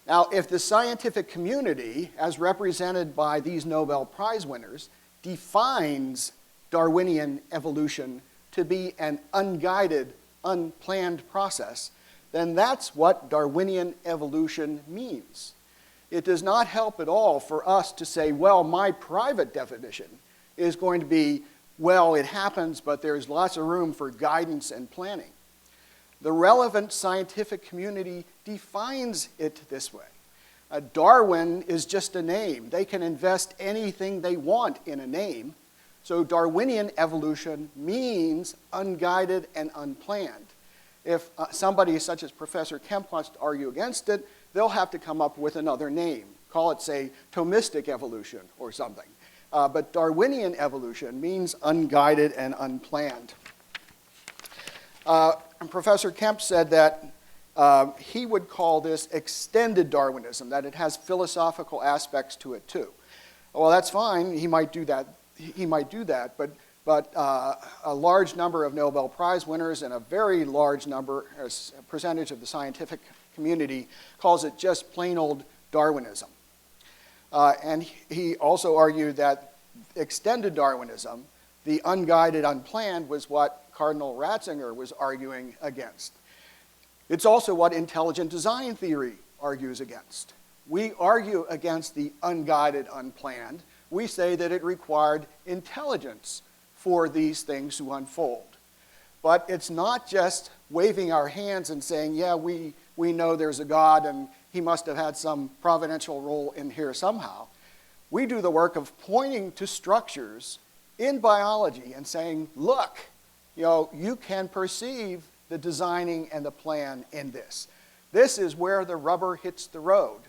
Now, if the scientific community, as represented by these Nobel Prize winners, defines Darwinian evolution to be an unguided, unplanned process, then that's what Darwinian evolution means. It does not help at all for us to say, well, my private definition is going to be, well, it happens, but there's lots of room for guidance and planning. The relevant scientific community defines it this way. Darwin is just a name. They can invest anything they want in a name. So Darwinian evolution means unguided and unplanned. If somebody such as Professor Kemp wants to argue against it, they'll have to come up with another name. Call it, say, Thomistic evolution or something. But Darwinian evolution means unguided and unplanned. And Professor Kemp said that he would call this extended Darwinism, that it has philosophical aspects to it too. Well, that's fine. He might do that. But a large number of Nobel Prize winners and a very large percentage of the scientific community calls it just plain old Darwinism. And he also argued that extended Darwinism, the unguided, unplanned, was what Cardinal Ratzinger was arguing against. It's also what intelligent design theory argues against. We argue against the unguided, unplanned. We say that it required intelligence for these things to unfold. But it's not just waving our hands and saying, yeah, we know there's a God and he must have had some providential role in here somehow. We do the work of pointing to structures in biology and saying, look, you can perceive the designing and the plan in this. This is where the rubber hits the road.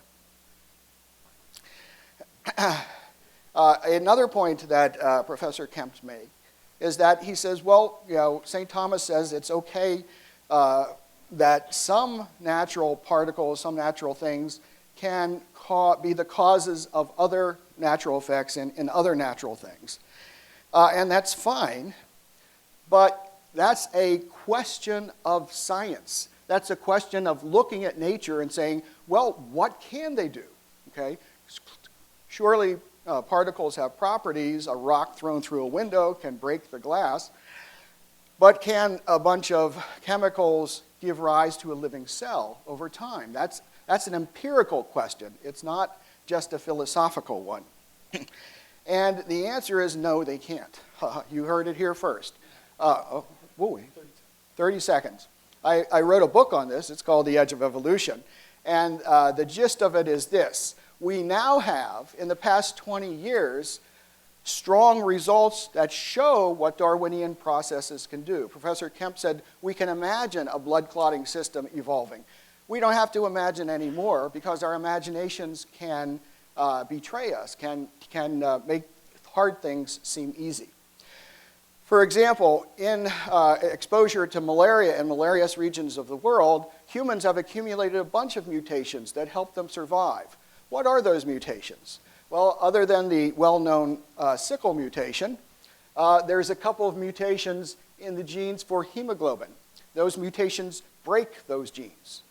Another point that Professor Kemp made is that he says, well, St. Thomas says it's okay that some natural particles, some natural things can be the causes of other natural effects in other natural things. And that's fine, but that's a question of science. That's a question of looking at nature and saying, well, what can they do? Okay? Surely particles have properties. A rock thrown through a window can break the glass. But can a bunch of chemicals give rise to a living cell over time? That's an empirical question. It's not just a philosophical one. And the answer is no, they can't. You heard it here first. 30 seconds. I wrote a book on this. It's called The Edge of Evolution. And the gist of it is this. We now have, in the past 20 years, strong results that show what Darwinian processes can do. Professor Kemp said we can imagine a blood clotting system evolving. We don't have to imagine anymore because our imaginations can betray us, can make hard things seem easy. For example, in exposure to malaria in malarious regions of the world, humans have accumulated a bunch of mutations that help them survive. What are those mutations? Well, other than the well-known sickle mutation, there's a couple of mutations in the genes for hemoglobin. Those mutations break those genes.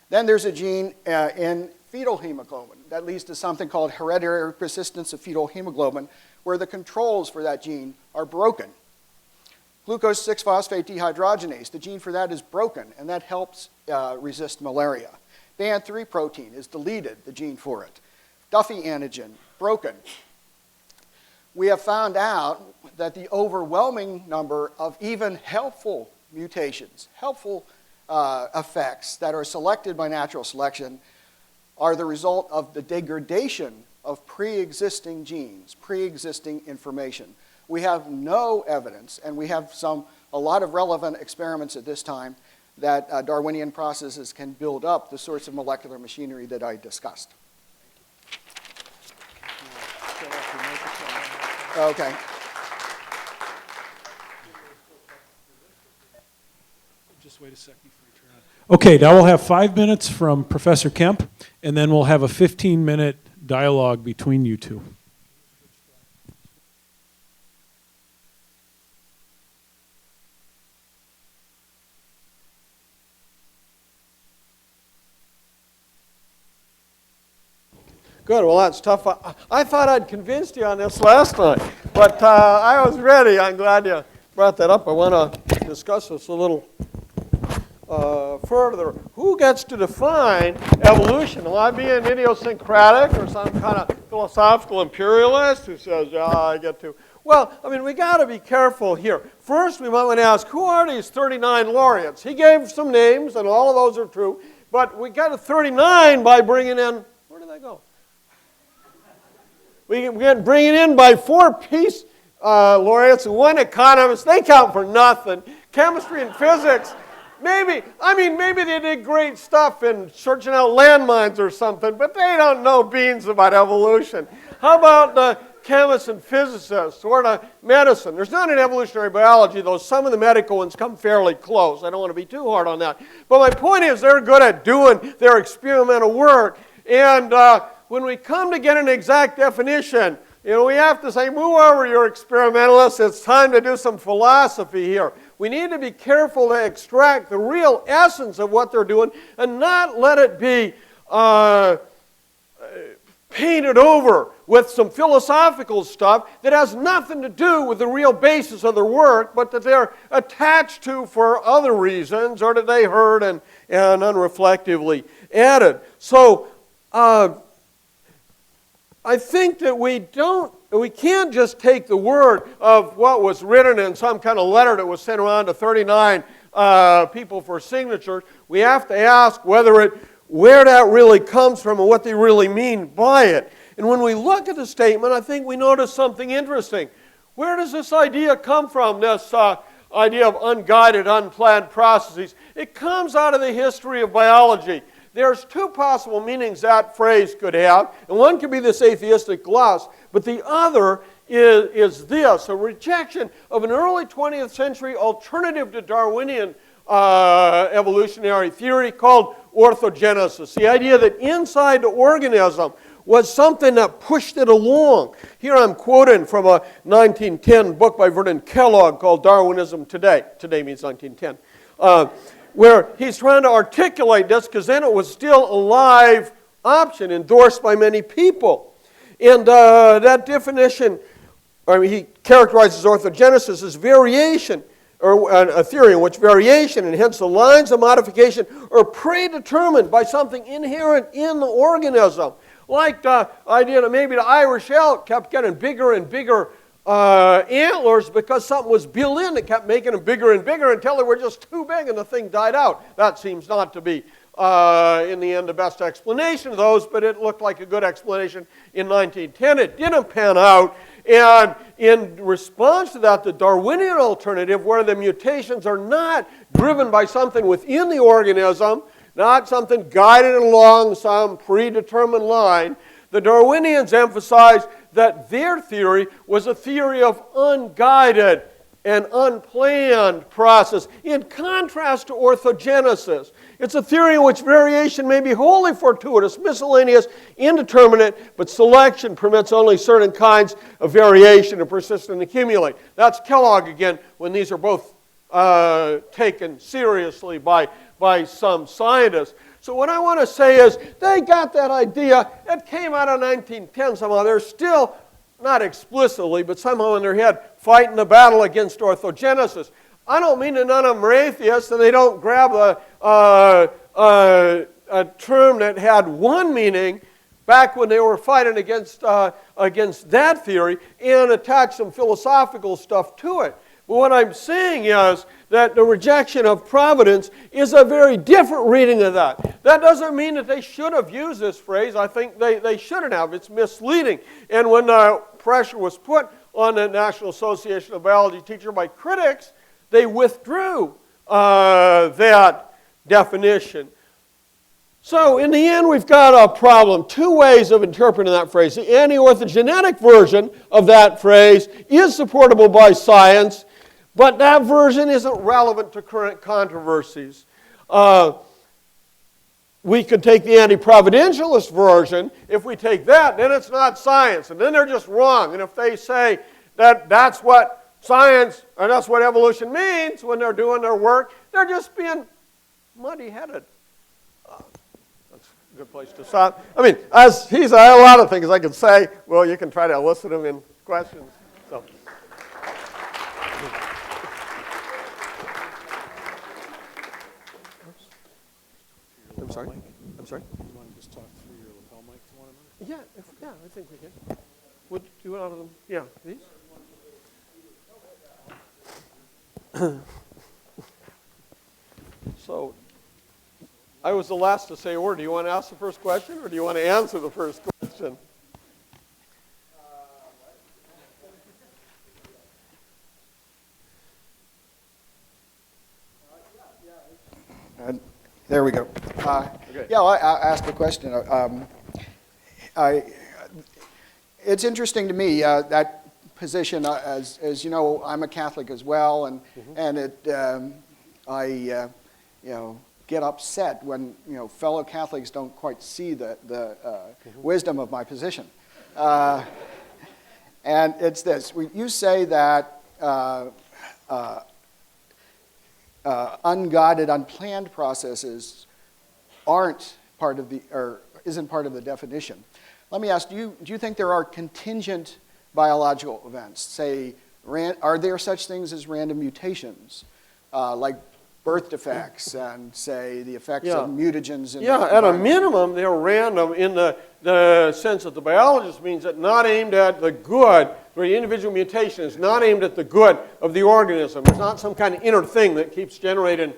Then there's a gene in fetal hemoglobin that leads to something called hereditary persistence of fetal hemoglobin, where the controls for that gene are broken. Glucose 6-phosphate dehydrogenase, the gene for that is broken, and that helps resist malaria. BAN3 protein is deleted, the gene for it. Duffy antigen, broken. We have found out that the overwhelming number of even helpful mutations, helpful effects that are selected by natural selection are the result of the degradation of pre-existing genes, pre-existing information. We have no evidence, and we have a lot of relevant experiments at this time, that Darwinian processes can build up the sorts of molecular machinery that I discussed. Okay. Just wait a second before you turn on. Okay, now we'll have 5 minutes from Professor Kemp, and then we'll have a 15-minute dialogue between you two. Good. Well, that's tough. I thought I'd convinced you on this last time, but I was ready. I'm glad you brought that up. I want to discuss this a little further. Who gets to define evolution? Will I be an idiosyncratic or some kind of philosophical imperialist who says, yeah, I get to? Well, I mean, we got to be careful here. First, we might want to ask, who are these 39 laureates? He gave some names, and all of those are true, but we got to 39 by bringing in, where did they go? We get bringing in by 4 peace laureates and 1 economist. They count for nothing. Chemistry and physics, maybe they did great stuff in searching out landmines or something, but they don't know beans about evolution. How about the chemists and physicists or the medicine? There's not in evolutionary biology, though some of the medical ones come fairly close. I don't want to be too hard on that. But my point is they're good at doing their experimental work. And when we come to get an exact definition, we have to say, whoever you're experimentalists, it's time to do some philosophy here. We need to be careful to extract the real essence of what they're doing and not let it be painted over with some philosophical stuff that has nothing to do with the real basis of their work, but that they're attached to for other reasons or that they heard and unreflectively added. So, I think that we can't just take the word of what was written in some kind of letter that was sent around to 39 people for signatures. We have to ask where that really comes from and what they really mean by it. And when we look at the statement, I think we notice something interesting. Where does this idea come from, this idea of unguided, unplanned processes? It comes out of the history of biology. There's 2 possible meanings that phrase could have, and one could be this atheistic gloss, but the other is this, a rejection of an early 20th century alternative to Darwinian evolutionary theory called orthogenesis, the idea that inside the organism was something that pushed it along. Here I'm quoting from a 1910 book by Vernon Kellogg called Darwinism Today. Today means 1910. Where he's trying to articulate this because then it was still a live option endorsed by many people. And that definition, he characterizes orthogenesis as variation, or a theory in which variation and hence the lines of modification are predetermined by something inherent in the organism. Like the idea that maybe the Irish elk kept getting bigger and bigger antlers because something was built in that kept making them bigger and bigger until they were just too big and the thing died out. That seems not to be, in the end, the best explanation of those, but it looked like a good explanation in 1910. It didn't pan out, and in response to that, the Darwinian alternative, where the mutations are not driven by something within the organism, not something guided along some predetermined line, the Darwinians emphasized that their theory was a theory of unguided an unplanned process, in contrast to orthogenesis. It's a theory in which variation may be wholly fortuitous, miscellaneous, indeterminate, but selection permits only certain kinds of variation to persist and accumulate. That's Kellogg again, when these are both taken seriously by some scientists. So what I want to say is, they got that idea. It came out of 1910 somehow. They're still, not explicitly, but somehow in their head, fighting the battle against orthogenesis. I don't mean that none of them are atheists and they don't grab a term that had one meaning back when they were fighting against that theory and attach some philosophical stuff to it. But what I'm saying is that the rejection of providence is a very different reading of that. That doesn't mean that they should have used this phrase. I think they shouldn't have. It's misleading. And when pressure was put on the National Association of Biology Teachers by critics, they withdrew that definition. So in the end, we've got a problem. Two ways of interpreting that phrase. The anti-orthogenetic version of that phrase is supportable by science, but that version isn't relevant to current controversies. We could take the anti-providentialist version. If we take that, then it's not science, and then they're just wrong. And if they say that that's what science, or that's what evolution means when they're doing their work, they're just being muddy-headed. That's a good place to stop. I mean, I have a lot of things I could say. Well, you can try to elicit them in questions. So. I'm sorry? I'm sorry? You want to just talk through your lapel mic to one another? Yeah, I think we can. Would you out of them? Yeah, these? So, I was the last to say a word. Do you want to ask the first question, or do you want to answer the first question? There we go. Okay. Yeah, I asked a question. It's interesting to me that position. As you know, I'm a Catholic as well, and I get upset when fellow Catholics don't quite see the wisdom of my position. And it's this: you say that unguided, unplanned processes aren't part of isn't part of the definition. Let me ask: do you think there are contingent biological events? Say, are there such things as random mutations, like birth defects and, say, the effects of mutagens? At a minimum, they're random in the sense that the biologist means that not aimed at the good, where the individual mutation is not aimed at the good of the organism. There's not some kind of inner thing that keeps generating,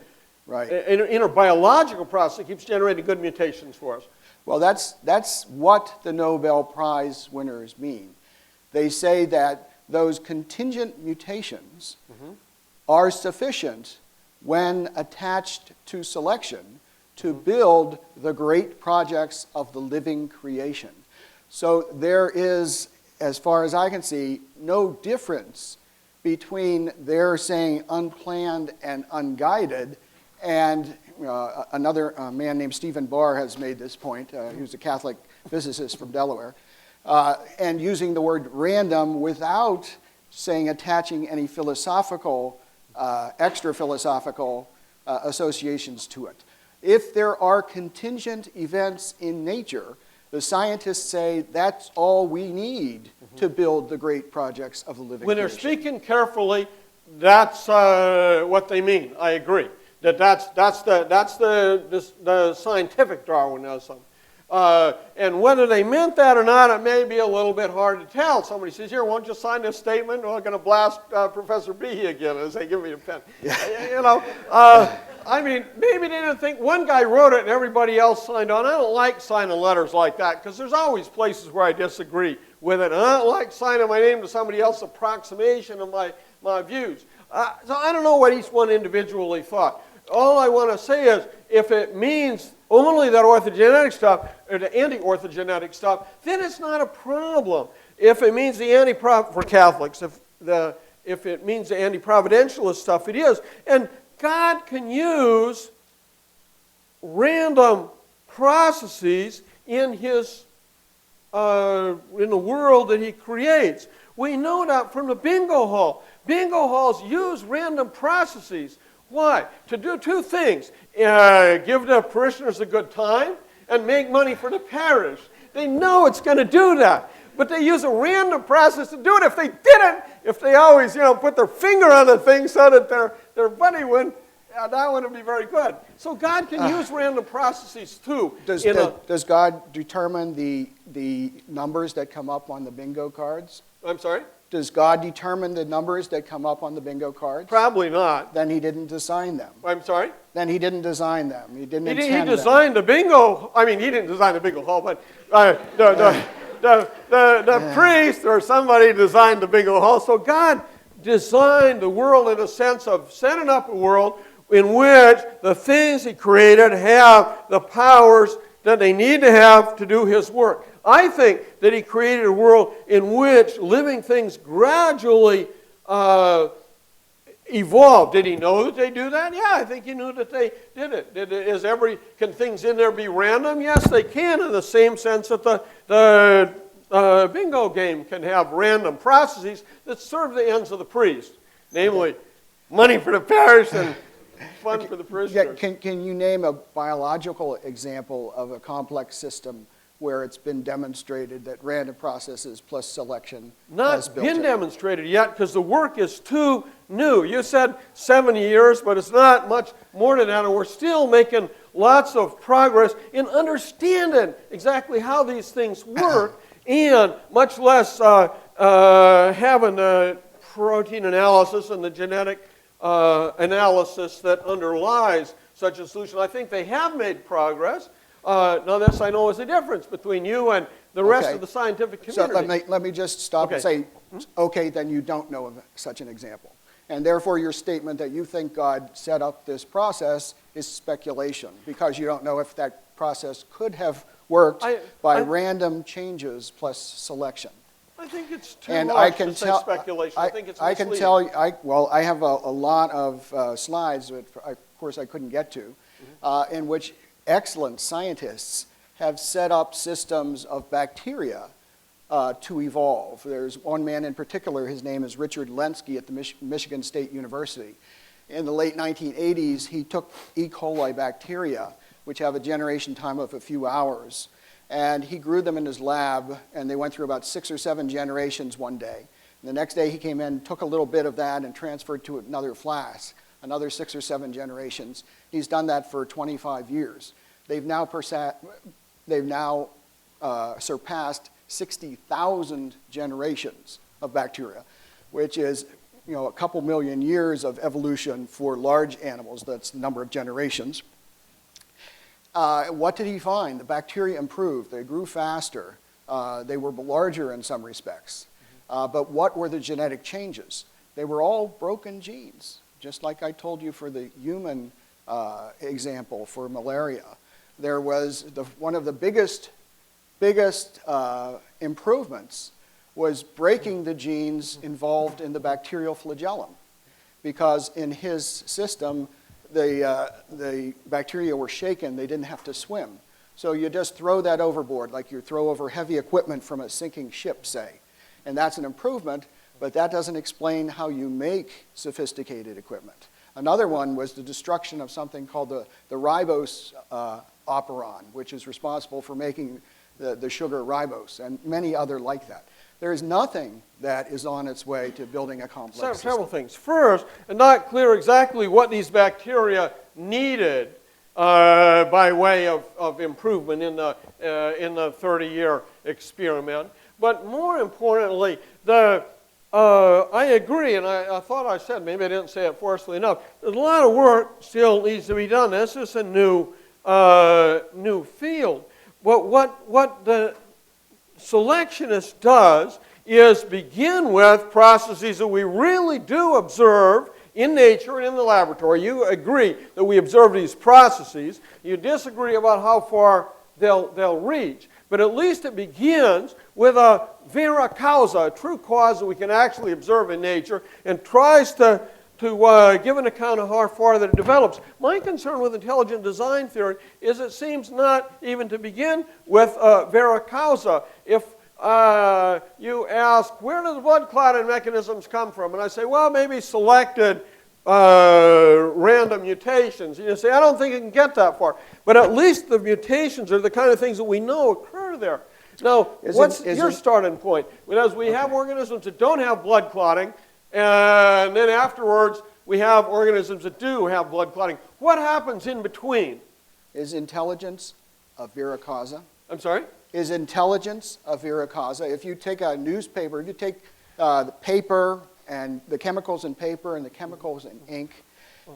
right, inner biological process that keeps generating good mutations for us. Well, that's what the Nobel Prize winners mean. They say that those contingent mutations are sufficient when attached to selection to build the great projects of the living creation. So there is, as far as I can see, no difference between their saying unplanned and unguided, and another man named Stephen Barr has made this point. He was a Catholic physicist from Delaware, and using the word random without attaching any philosophical, extra philosophical associations to it. If there are contingent events in nature, the scientists say that's all we need to build the great projects of the living When they're creation. speaking carefully, that's what they mean. I agree. That's the scientific Darwinism. And whether they meant that or not, it may be a little bit hard to tell. Somebody says, here, won't you sign this statement? Well, I'm going to blast Professor Behe again as they give me a pen. I mean, maybe they didn't think, one guy wrote it and everybody else signed on. I don't like signing letters like that because there's always places where I disagree with it. And I don't like signing my name to somebody else's approximation of my views. So I don't know what each one individually thought. All I want to say is, if it means only that orthogenetic stuff, or the anti-orthogenetic stuff, then it's not a problem. If it means the for Catholics, if it means the anti-providentialist stuff, it is. And God can use random processes in His in the world that He creates. We know that from the bingo hall. Bingo halls use random processes. Why? To do two things. Give the parishioners a good time and make money for the parish. They know it's going to do that. But they use a random process to do it. If they didn't, if they always, put their finger on the thing so that their money wouldn't, that wouldn't be very good. So God can use random processes too. Does God determine the numbers that come up on the bingo cards? I'm sorry? Does God determine the numbers that come up on the bingo cards? Probably not. Then He didn't design them. I'm sorry? Then He didn't design them. He didn't intend them. He designed the bingo. I mean, He didn't design the bingo hall, but the priest or somebody designed the bingo hall. So God designed the world in a sense of setting up a world in which the things He created have the powers that they need to have to do His work. I think that He created a world in which living things gradually evolved. Did He know that they do that? Yeah, I think He knew that they did it. Can things in there be random? Yes, they can, in the same sense that the bingo game can have random processes that serve the ends of the priest, namely money for the parish and fun for the parishioners. Can you name a biological example of a complex system where it's been demonstrated that random processes plus selection has Not built been in? demonstrated yet because the work is too new. You said 70 years, but it's not much more than that, and we're still making lots of progress in understanding exactly how these things work, and much less having the protein analysis and the genetic analysis that underlies such a solution. I think they have made progress. Now this I know is the difference between you and the rest of the scientific community. So let me just stop and say, okay, then you don't know of such an example. And therefore your statement that you think God set up this process is speculation, because you don't know if that process could have worked by random changes plus selection. I think it's too And much to say speculation. I think it's I can misleading. tell you, I have a lot of slides that, of course, I couldn't get to, in which excellent scientists have set up systems of bacteria to evolve. There's one man in particular, his name is Richard Lenski at the Michigan State University. In the late 1980s, he took E. coli bacteria, which have a generation time of a few hours, and he grew them in his lab, and they went through about 6 or 7 generations one day. And the next day he came in, took a little bit of that, and transferred to another flask, another 6 or 7 generations. He's done that for 25 years. They've now surpassed 60,000 generations of bacteria, which is a couple million years of evolution for large animals. That's the number of generations. What did he find? The bacteria improved. They grew faster. They were larger in some respects. But what were the genetic changes? They were all broken genes, just like I told you for the human example for malaria. There was one of the biggest improvements was breaking the genes involved in the bacterial flagellum, because in his system, the bacteria were shaken. They didn't have to swim. So you just throw that overboard, like you throw over heavy equipment from a sinking ship, say. And that's an improvement, but that doesn't explain how you make sophisticated equipment. Another one was the destruction of something called the ribose operon, which is responsible for making the sugar ribose, and many other like that. There is nothing that is on its way to building a complex system. Several things. First, and not clear exactly what these bacteria needed by way of improvement in the 30-year experiment. But more importantly, I agree, and I thought I said, maybe I didn't say it forcefully enough, there's a lot of work still needs to be done. This is a new field. But what the selectionist does is begin with processes that we really do observe in nature and in the laboratory. You agree that we observe these processes. You disagree about how far they'll reach. But at least it begins with a vera causa, a true cause that we can actually observe in nature, and tries to give an account of how far that it develops. My concern with intelligent design theory is it seems not even to begin with vera causa. If you ask, where do the blood clotting mechanisms come from? And I say, well, maybe selected random mutations. You say, I don't think it can get that far. But at least the mutations are the kind of things that we know occur there. Now, what's your starting point? Because we have organisms that don't have blood clotting, and then afterwards we have organisms that do have blood clotting. What happens in between? Is intelligence a vera causa? I'm sorry? Is intelligence a vera causa? If you take a newspaper, if you take the paper and the chemicals in paper and the chemicals in ink,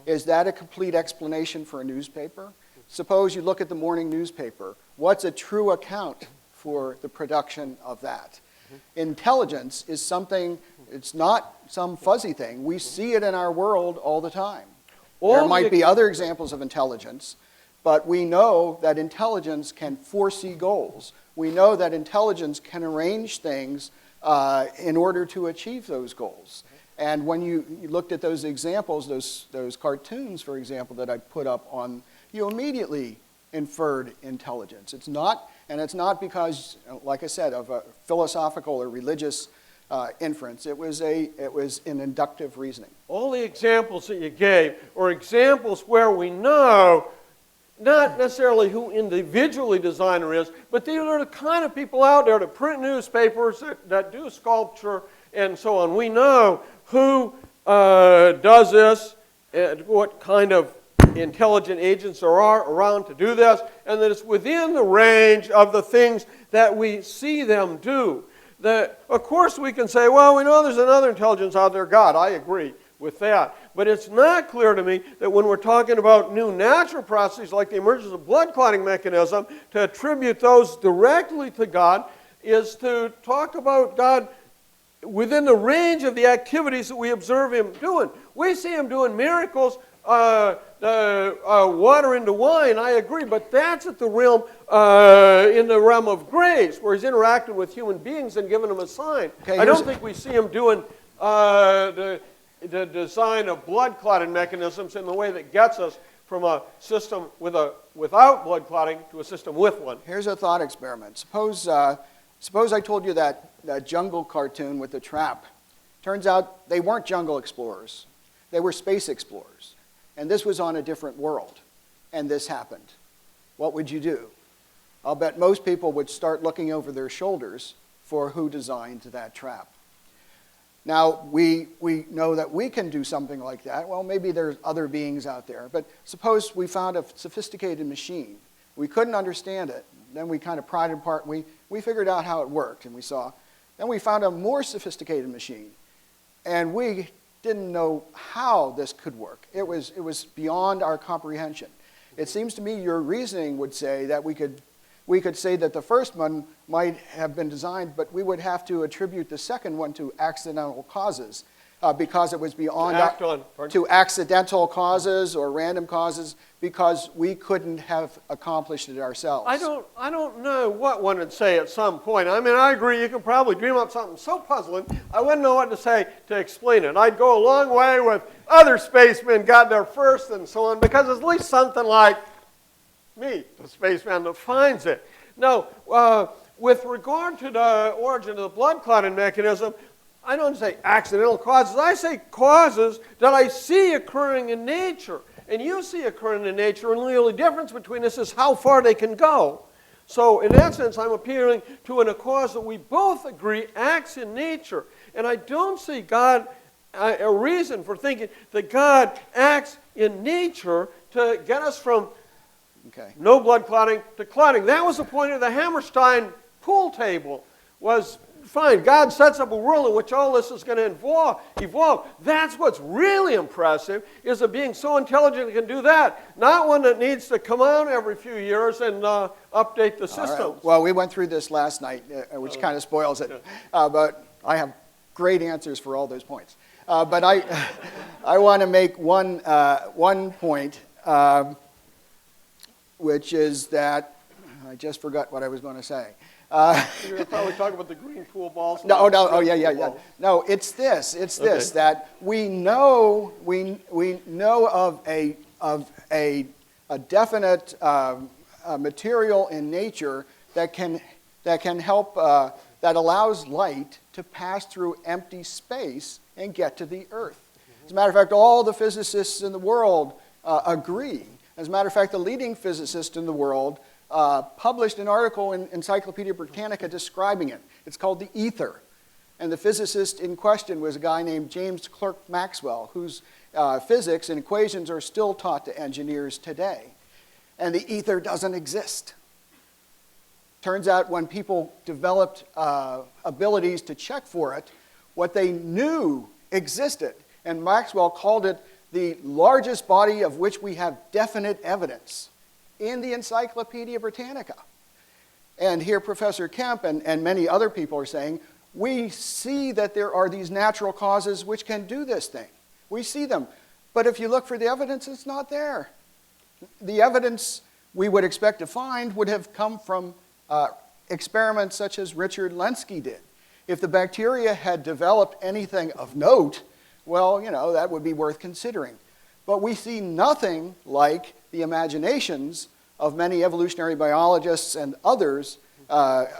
is that a complete explanation for a newspaper? Suppose you look at the morning newspaper. What's a true account for the production of that? Intelligence is something, it's not some fuzzy thing. We see it in our world all the time. There might be other examples of intelligence, but we know that intelligence can foresee goals. We know that intelligence can arrange things in order to achieve those goals. And when you looked at those examples, those cartoons, for example, that I put up on, you immediately inferred intelligence. It's not because, like I said, of a philosophical or religious inference. It was an inductive reasoning. All the examples that you gave are examples where we know not necessarily who individually designer is, but these are the kind of people out there that print newspapers, that do sculpture, and so on. We know who does this, and what kind of intelligent agents there are around to do this, and that it's within the range of the things that we see them do. Of course, we can say, well, we know there's another intelligence out there, God. I agree with that. But it's not clear to me that when we're talking about new natural processes like the emergence of blood clotting mechanism, to attribute those directly to God is to talk about God within the range of the activities that we observe him doing. We see him doing miracles, water into wine, I agree, but that's at the realm, in the realm of grace, where he's interacting with human beings and giving them a sign. Okay, I don't think we see him doing the design of blood clotting mechanisms in the way that gets us from a system without blood clotting to a system with one. Here's a thought experiment. Suppose I told you that jungle cartoon with the trap. Turns out they weren't jungle explorers. They were space explorers. And this was on a different world. And this happened. What would you do? I'll bet most people would start looking over their shoulders for who designed that trap. Now, we know that we can do something like that. Well, maybe there's other beings out there. But suppose we found a sophisticated machine. We couldn't understand it. Then we kind of pried it apart. We figured out how it worked, and we saw. Then we found a more sophisticated machine. And we didn't know how this could work. It was beyond our comprehension. It seems to me your reasoning would say that we could say that the first one might have been designed, but we would have to attribute the second one to accidental causes because it was beyond to accidental causes or random causes because we couldn't have accomplished it ourselves. I don't know what one would say at some point. I mean, I agree, you could probably dream up something so puzzling, I wouldn't know what to say to explain it. I'd go a long way with other spacemen got there first and so on, because it's at least something like me, the spaceman, that finds it. Now, with regard to the origin of the blood clotting mechanism, I don't say accidental causes. I say causes that I see occurring in nature. And you see occurring in nature, and the only difference between us is how far they can go. So in that sense, I'm appealing to a cause that we both agree acts in nature. And I don't see God, a reason for thinking that God acts in nature to get us from no blood clotting to clotting. That was the point of the Hammerstein pool table, was fine, God sets up a world in which all this is going to evolve. That's what's really impressive, is a being so intelligent that can do that, not one that needs to come out every few years and update the system. Right. Well, we went through this last night, which kind of spoils it. But I have great answers for all those points. But I want to make one point, which is that, I just forgot what I was going to say. You're going to probably talk about the green pool balls. No, oh, yeah. No, it's this, that we know of a definite material in nature that can help, that allows light to pass through empty space and get to the Earth. As a matter of fact, all the physicists in the world agree. As a matter of fact, the leading physicist in the world published an article in Encyclopedia Britannica describing it. It's called the ether. And the physicist in question was a guy named James Clerk Maxwell, whose physics and equations are still taught to engineers today. And the ether doesn't exist. Turns out when people developed abilities to check for it, what they knew existed, and Maxwell called it the largest body of which we have definite evidence in the Encyclopedia Britannica. And here Professor Kemp and many other people are saying, we see that there are these natural causes which can do this thing. We see them. But if you look for the evidence, it's not there. The evidence we would expect to find would have come from experiments such as Richard Lenski did. If the bacteria had developed anything of note, well, that would be worth considering. But we see nothing like the imaginations of many evolutionary biologists and others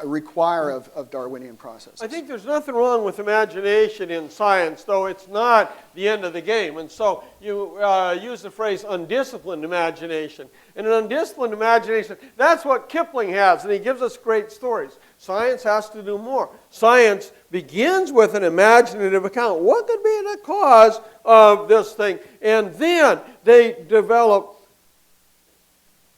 require of Darwinian processes. I think there's nothing wrong with imagination in science, though it's not the end of the game. And so you use the phrase undisciplined imagination. And an undisciplined imagination, that's what Kipling has, and he gives us great stories. Science has to do more. Science begins with an imaginative account. What could be the cause of this thing? And then they develop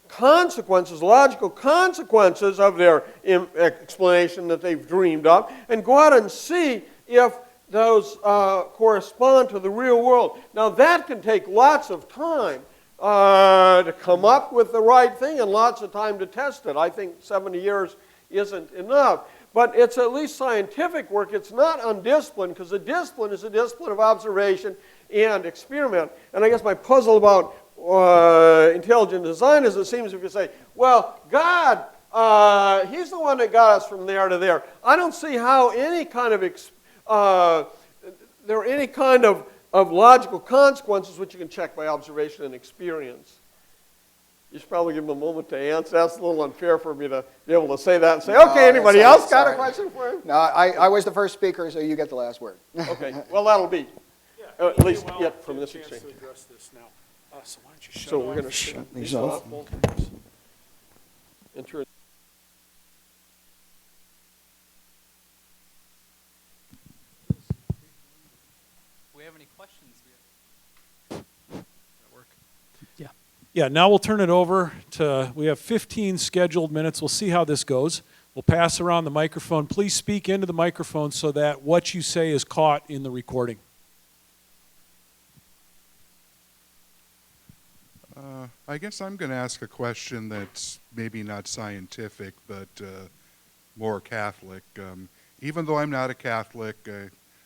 consequences, logical consequences of their explanation that they've dreamed up, and go out and see if those correspond to the real world. Now that can take lots of time to come up with the right thing and lots of time to test it. I think 70 years isn't enough. But it's at least scientific work. It's not undisciplined, because the discipline is a discipline of observation and experiment. And I guess my puzzle about intelligent design is, it seems if you say, well, God, He's the one that got us from there to there. I don't see how any kind of there are any kind of logical consequences which you can check by observation and experience. You should probably give him a moment to answer. That's a little unfair for me to be able to say that and say, okay, anybody else got a question for him? No, I was the first speaker, so you get the last word. Okay, well, that'll be, at least yet from this exchange. So why don't you shut So off? we're going to Shut these off. enter. Do we have any questions? Yeah, now we'll turn it over to, we have 15 scheduled minutes. We'll see how this goes. We'll pass around the microphone. Please speak into the microphone so that what you say is caught in the recording. I guess I'm going to ask a question that's maybe not scientific, but more Catholic. Even though I'm not a Catholic,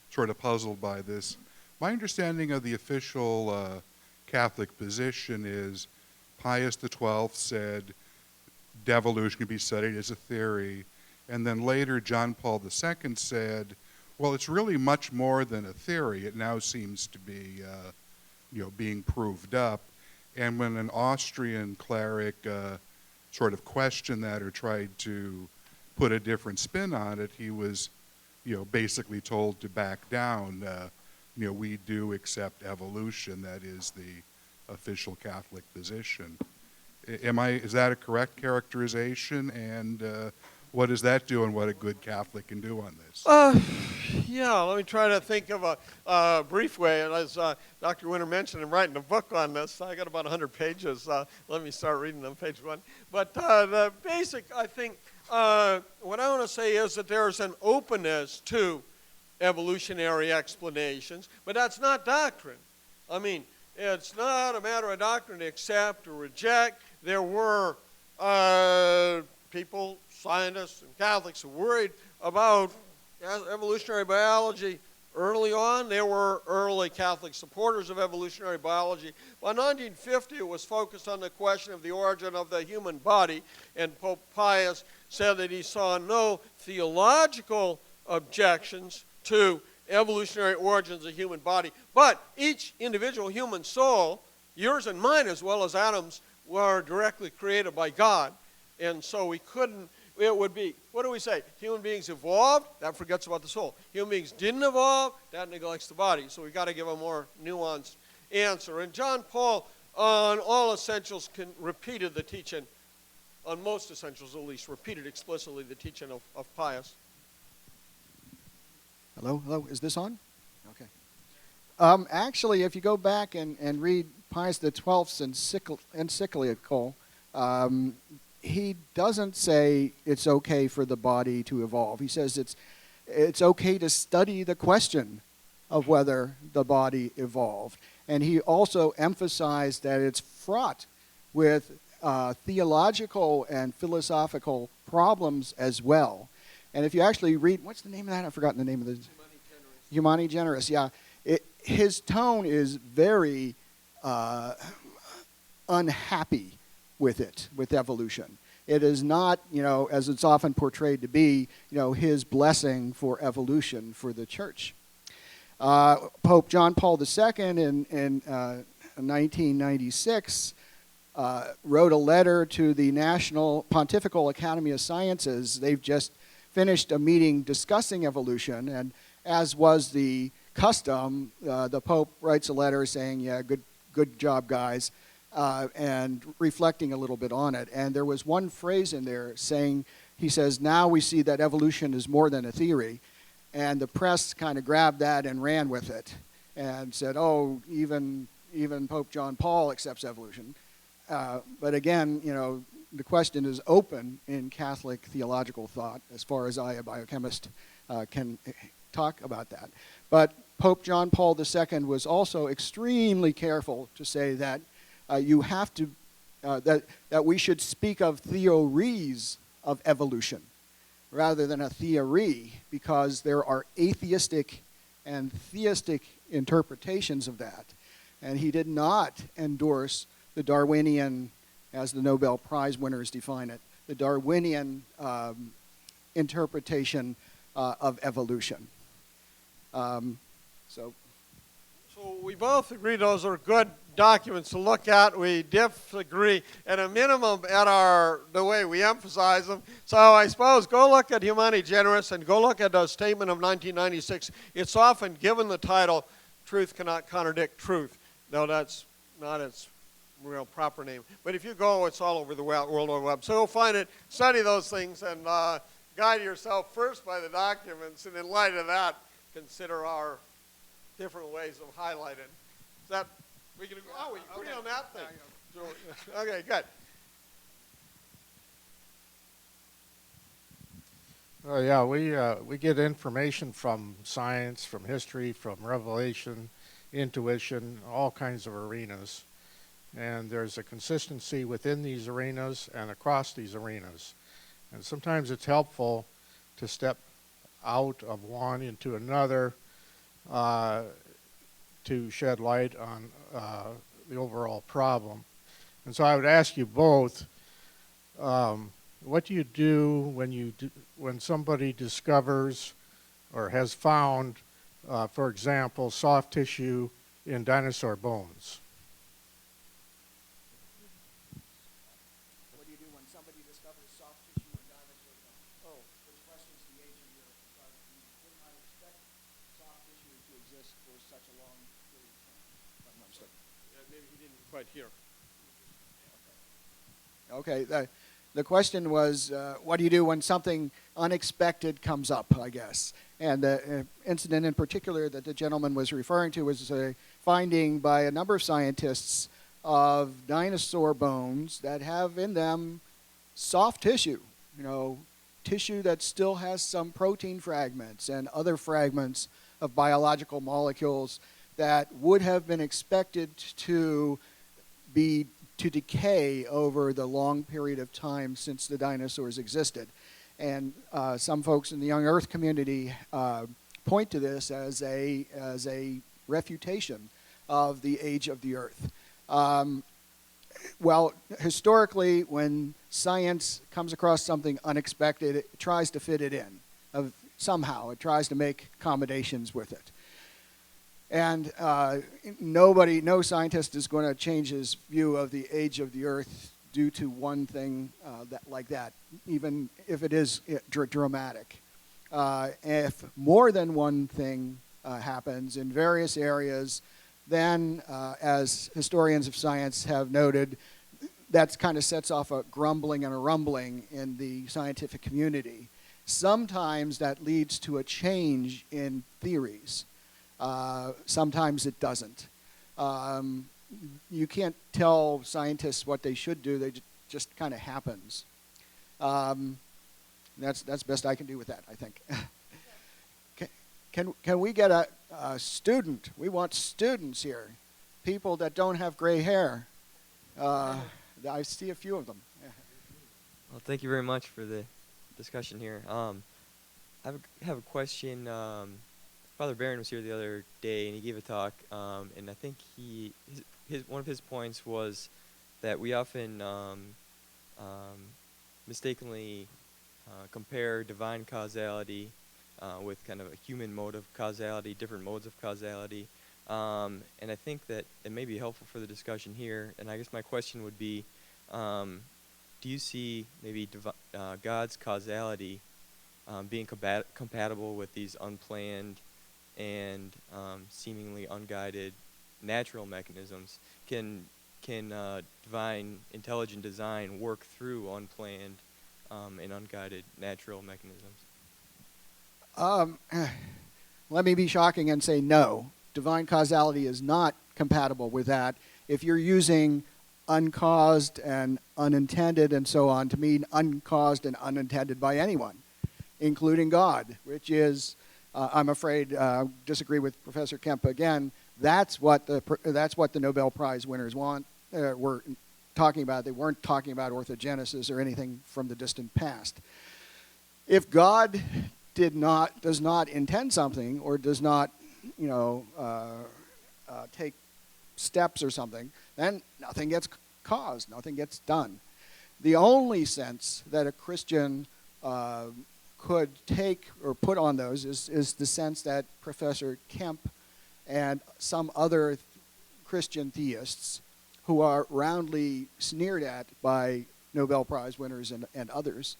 sort of puzzled by this. My understanding of the official Catholic position is Pius XII said devolution can be studied as a theory, and then later John Paul II said, well, it's really much more than a theory. It now seems to be being proved up. And when an Austrian cleric sort of questioned that or tried to put a different spin on it, he was basically told to back down. We do accept evolution. That is the official Catholic position. Is that a correct characterization? And what does that do, and what a good Catholic can do on this? Yeah, let me try to think of a brief way. And as Dr. Winter mentioned, I'm writing a book on this. I got about 100 pages. Let me start reading them, page one. But the basic, I think, what I want to say is that there's an openness to evolutionary explanations, but that's not doctrine. I mean, it's not a matter of doctrine to accept or reject. There were people, scientists and Catholics, who worried about evolutionary biology early on, there were early Catholic supporters of evolutionary biology. By 1950, it was focused on the question of the origin of the human body, and Pope Pius said that he saw no theological objections to evolutionary origins of the human body. But each individual human soul, yours and mine as well as Adam's, were directly created by God. And so we couldn't, it would be, what do we say? Human beings evolved, that forgets about the soul. Human beings didn't evolve, that neglects the body. So we've got to give a more nuanced answer. And John Paul, on all essentials, repeated the teaching, on most essentials at least, repeated explicitly the teaching of Pius. Hello, is this on? Okay. Actually, if you go back and read Pius XII's encyclical, he doesn't say it's okay for the body to evolve. He says it's okay to study the question of whether the body evolved. And he also emphasized that it's fraught with theological and philosophical problems as well. And if you actually read, what's the name of that? I've forgotten the name of the... Humani Generis, yeah. His tone is very unhappy with it, with evolution. It is not, as it's often portrayed to be, his blessing for evolution for the church. Pope John Paul II in 1996 wrote a letter to the National Pontifical Academy of Sciences. They've just finished a meeting discussing evolution, and as was the custom, the Pope writes a letter saying, yeah, good job, guys, and reflecting a little bit on it. And there was one phrase in there saying, he says, now we see that evolution is more than a theory. And the press kind of grabbed that and ran with it and said, oh, even Pope John Paul accepts evolution. But again, the question is open in Catholic theological thought, as far as I, a biochemist, can talk about that. But Pope John Paul II was also extremely careful to say that you have to, that we should speak of theories of evolution rather than a theory, because there are atheistic and theistic interpretations of that. And he did not endorse the Darwinian, as the Nobel Prize winners define it, the Darwinian interpretation of evolution. So we both agree those are good documents to look at. We disagree at a minimum at the way we emphasize them. So I suppose go look at Humani Generis and go look at the statement of 1996. It's often given the title, Truth Cannot Contradict Truth, though that's not its real proper name. But if you go, it's all over the World Wide Web. So you'll find it, study those things, and guide yourself first by the documents, and in light of that, consider our different ways of highlighting. Is that, we can agree? Oh, we agree on that thing. Okay, good. Oh yeah, we get information from science, from history, from revelation, intuition, all kinds of arenas. And there's a consistency within these arenas and across these arenas. And sometimes it's helpful to step out of one into another to shed light on the overall problem. And so I would ask you both, what do you do when somebody discovers or has found, for example, soft tissue in dinosaur bones? what do you do when somebody discovers soft tissue in dinosaur bones? Oh, which questions the age of your, because you would not expect soft tissue to exist for such a long period of time. If I'm not mistaken. Maybe he didn't quite hear. Okay, the question was, what do you do when something unexpected comes up, I guess? And the incident in particular that the gentleman was referring to was a finding by a number of scientists of dinosaur bones that have in them soft tissue, tissue that still has some protein fragments and other fragments of biological molecules that would have been expected to decay over the long period of time since the dinosaurs existed. And some folks in the young Earth community point to this as a refutation of the age of the earth. Well, historically, when science comes across something unexpected, it tries to fit it in. Somehow, it tries to make accommodations with it. And no scientist is going to change his view of the age of the earth due to one thing like that, even if it is dramatic. If more than one thing happens in various areas, then, as historians of science have noted, that kind of sets off a grumbling and a rumbling in the scientific community. Sometimes that leads to a change in theories. Sometimes it doesn't. You can't tell scientists what they should do. They just kind of happens. That's best I can do with that, I think. Can we get a student? We want students here. People that don't have gray hair. I see a few of them. Well, thank you very much for the discussion here. I have a question. Father Barron was here the other day, and he gave a talk, and I think one of his points was that we often mistakenly compare divine causality with kind of a human mode of causality, different modes of causality. And I think that it may be helpful for the discussion here. And I guess my question would be, do you see maybe God's causality being compatible with these unplanned and seemingly unguided natural mechanisms? Can divine intelligent design work through unplanned and unguided natural mechanisms? Let me be shocking and say no. Divine causality is not compatible with that. If you're using uncaused and unintended and so on to mean uncaused and unintended by anyone, including God, which is, I'm afraid, disagree with Professor Kemp again. That's what the Nobel Prize winners were talking about. They weren't talking about orthogenesis or anything from the distant past. If God does not intend something or does not, take steps or something, then nothing gets caused, nothing gets done. The only sense that a Christian could take or put on those is the sense that Professor Kemp and some other Christian theists who are roundly sneered at by Nobel Prize winners and others,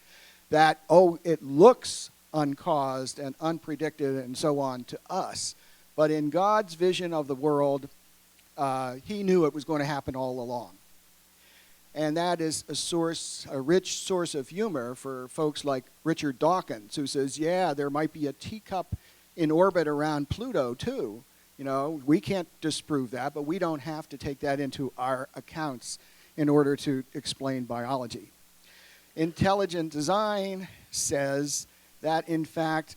that, it looks uncaused and unpredicted and so on to us, but in God's vision of the world, he knew it was going to happen all along. And that is a rich source of humor for folks like Richard Dawkins, who says, yeah, there might be a teacup in orbit around Pluto too. We can't disprove that, but we don't have to take that into our accounts in order to explain biology. Intelligent design says that, in fact,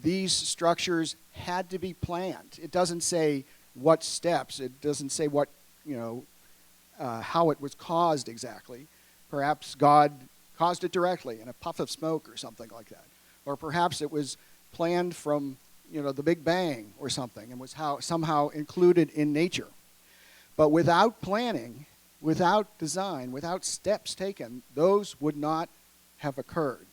these structures had to be planned. It doesn't say what steps. It doesn't say what, how it was caused exactly. Perhaps God caused it directly in a puff of smoke or something like that. Or perhaps it was planned from, the Big Bang or something and was somehow included in nature. But without planning, without design, without steps taken, those would not have occurred.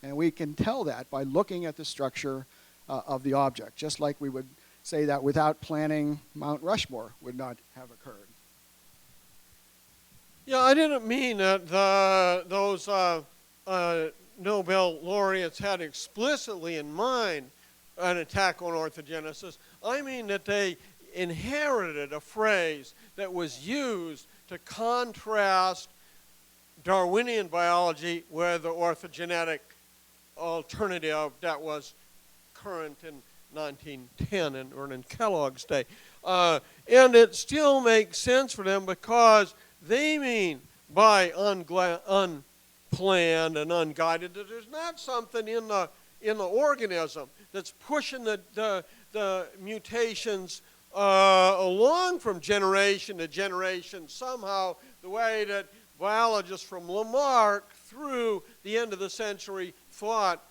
And we can tell that by looking at the structure of the object, just like we would say that without planning, Mount Rushmore would not have occurred. Yeah, I didn't mean that those Nobel laureates had explicitly in mind an attack on orthogenesis. I mean that they inherited a phrase that was used to contrast Darwinian biology with the orthogenetic alternative that was current in 1910 or in Kellogg's day. And it still makes sense for them because they mean by unplanned and unguided that there's not something in the organism that's pushing the mutations along from generation to generation somehow, the way that biologists from Lamarck through the end of the century thought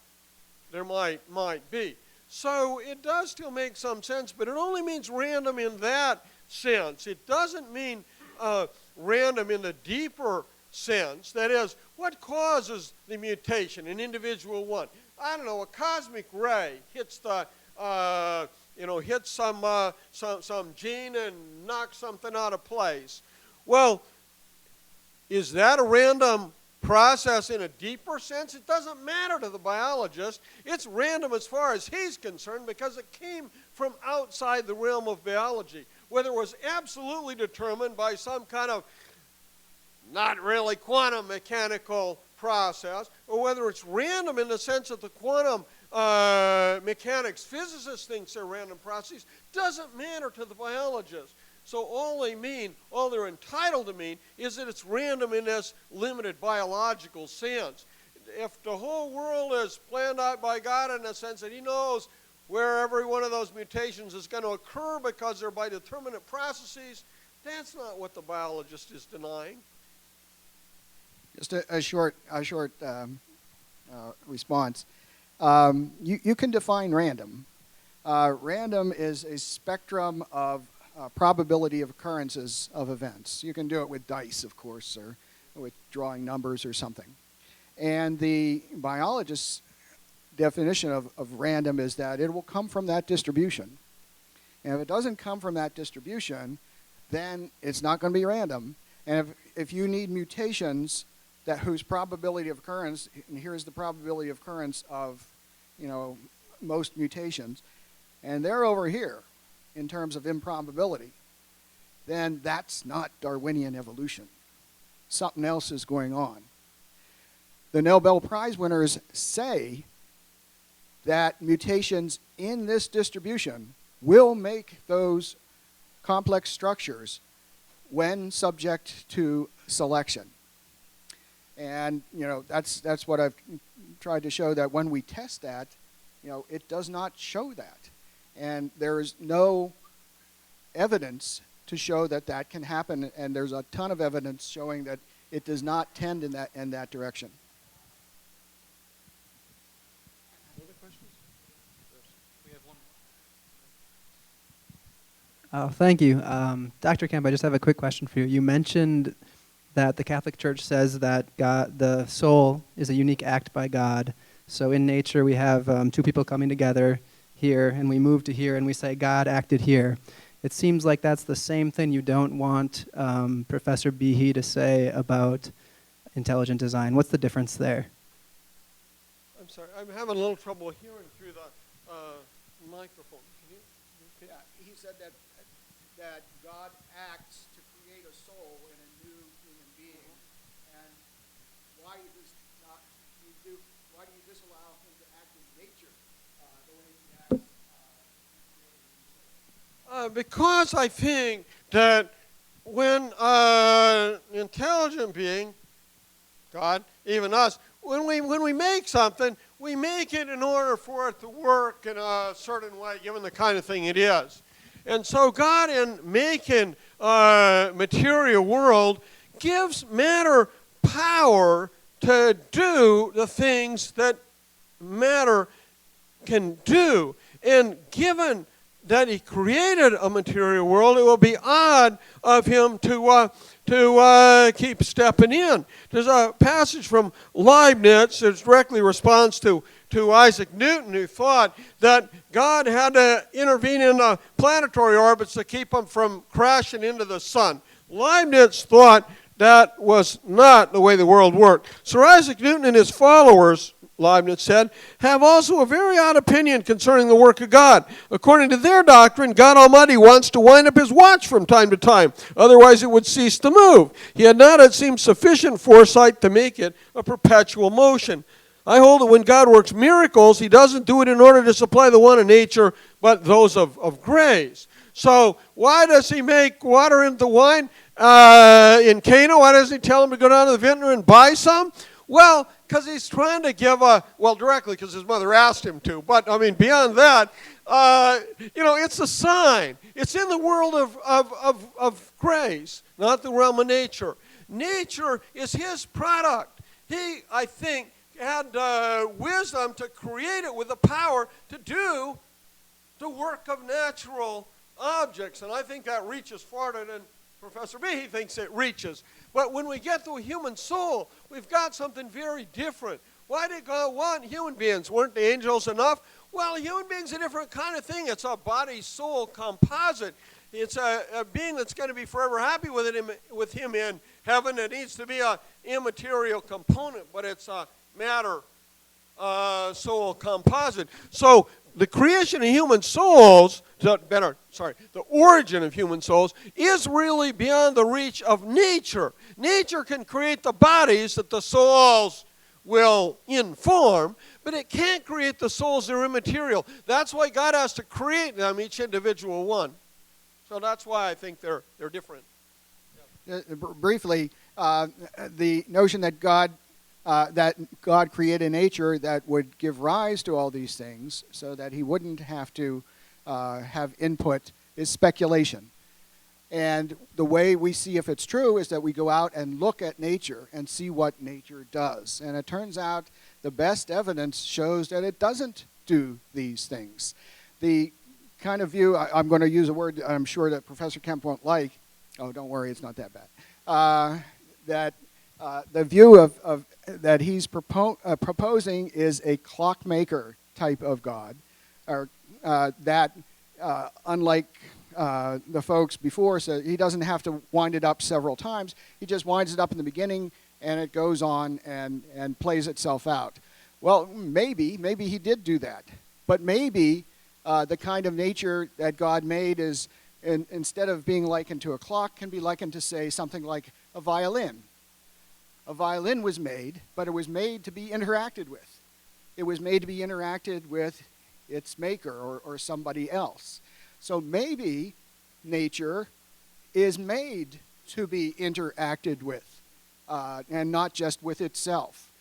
there might be. So it does still make some sense, but it only means random in that sense. It doesn't mean random in the deeper sense. That is, what causes the mutation, an individual one? I don't know, a cosmic ray hits the, hits some gene and knocks something out of place. Well, is that a random process in a deeper sense? It doesn't matter to the biologist. It's random as far as he's concerned because it came from outside the realm of biology. Whether it was absolutely determined by some kind of not really quantum mechanical process, or whether it's random in the sense that the quantum mechanics physicist thinks they're random processes, doesn't matter to the biologist. So all they're entitled to mean is that it's random in this limited biological sense. If the whole world is planned out by God in the sense that he knows where every one of those mutations is going to occur because they're by determinate processes, that's not what the biologist is denying. Just a short response. You can define random. Random is a spectrum of probability of occurrences of events. You can do it with dice, of course, or with drawing numbers or something. And the biologist's definition of random is that it will come from that distribution. And if it doesn't come from that distribution, then it's not going to be random. And if you need mutations whose probability of occurrence, and here's the probability of occurrence of, most mutations, and they're over here in terms of improbability, then that's not Darwinian evolution. Something else is going on. The Nobel Prize winners say that mutations in this distribution will make those complex structures when subject to selection. And that's what I've tried to show, that when we test that, it does not show that. And there is no evidence to show that that can happen, and there's a ton of evidence showing that it does not tend in that direction. Other questions? We have one Oh, thank you. Dr. Kemp, I just have a quick question for you. You mentioned that the Catholic Church says that God, the soul is a unique act by God. So in nature, we have two people coming together here, and we move to here, and we say, God acted here. It seems like that's the same thing you don't want Professor Behe to say about intelligent design. What's the difference there? I'm sorry, I'm having a little trouble hearing through the microphone. Can you? Yeah, he said that God acts to create a soul in a new human being, and why do you disallow him to act in nature the way he acts? Because I think that when an intelligent being, God, even us, when we make something, we make it in order for it to work in a certain way, given the kind of thing it is. And so God, in making a material world, gives matter power to do the things that matter can do. And given that he created a material world, it will be odd of him to keep stepping in. There's a passage from Leibniz that directly responds to Isaac Newton, who thought that God had to intervene in the planetary orbits to keep them from crashing into the sun. Leibniz thought that was not the way the world worked. Sir Isaac Newton and his followers, Leibniz said, have also a very odd opinion concerning the work of God. According to their doctrine, God Almighty wants to wind up his watch from time to time. Otherwise, it would cease to move. He had not, it seems, sufficient foresight to make it a perpetual motion. I hold that when God works miracles, he doesn't do it in order to supply the want of nature, but those of grace. So why does he make water into wine in Cana? Why doesn't he tell him to go down to the vintner and buy some? Well, because he's trying to give directly because his mother asked him to. But, beyond that, it's a sign. It's in the world of grace, not the realm of nature. Nature is his product. He, I think, had wisdom to create it with the power to do the work of natural objects. And I think that reaches farther than Professor Behe thinks it reaches. But when we get to a human soul, we've got something very different. Why did God want human beings? Weren't the angels enough? Well, a human being's a different kind of thing. It's a body-soul composite. It's a being that's going to be forever happy with him in heaven. It needs to be an immaterial component, but it's a matter-soul composite. So the creation of human souls, the origin of human souls, is really beyond the reach of nature. Nature can create the bodies that the souls will inform, but it can't create the souls that are immaterial. That's why God has to create them, each individual one. So that's why I think they're different. Briefly, the notion that God created nature that would give rise to all these things so that he wouldn't have to have input is speculation. And the way we see if it's true is that we go out and look at nature and see what nature does. And it turns out the best evidence shows that it doesn't do these things. The kind of view, I'm going to use a word I'm sure that Professor Kemp won't like. Oh, don't worry, it's not that bad. The view of that he's proposing is a clockmaker type of God, or unlike the folks before, so he doesn't have to wind it up several times. He just winds it up in the beginning, and it goes on and plays itself out. Well, maybe he did do that, but maybe the kind of nature that God made is, instead of being likened to a clock, can be likened to, say, something like a violin. A violin was made, but it was made to be interacted with. It was made to be interacted with its maker or somebody else. So maybe nature is made to be interacted with and not just with itself.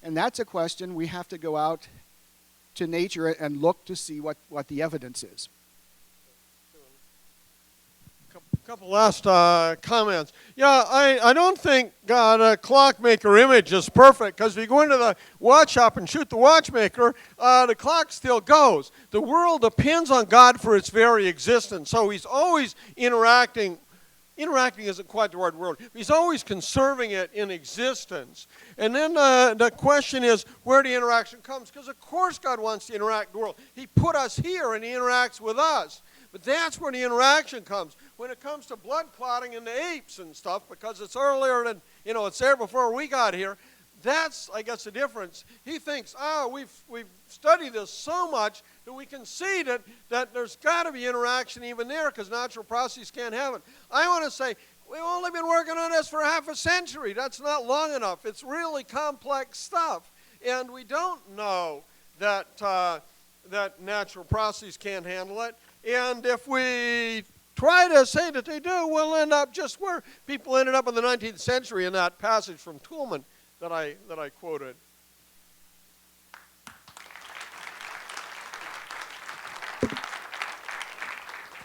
And that's a question we have to go out to nature and look to see what the evidence is. Couple last comments. Yeah, I don't think a clockmaker image is perfect, because if you go into the watch shop and shoot the watchmaker, the clock still goes. The world depends on God for its very existence, so he's always interacting. Interacting isn't quite the right word. He's always conserving it in existence. And then the question is where the interaction comes, because of course God wants to interact with the world. He put us here and he interacts with us. But that's where the interaction comes. When it comes to blood clotting in the apes and stuff, because it's earlier than, it's there before we got here, that's, I guess, the difference. He thinks, we've studied this so much that we can see that there's got to be interaction even there, because natural processes can't have it. I want to say, we've only been working on this for half a century. That's not long enough. It's really complex stuff. And we don't know that natural processes can't handle it. And if we try to say that they do, we'll end up just where people ended up in the 19th century in that passage from Toulmin that I quoted.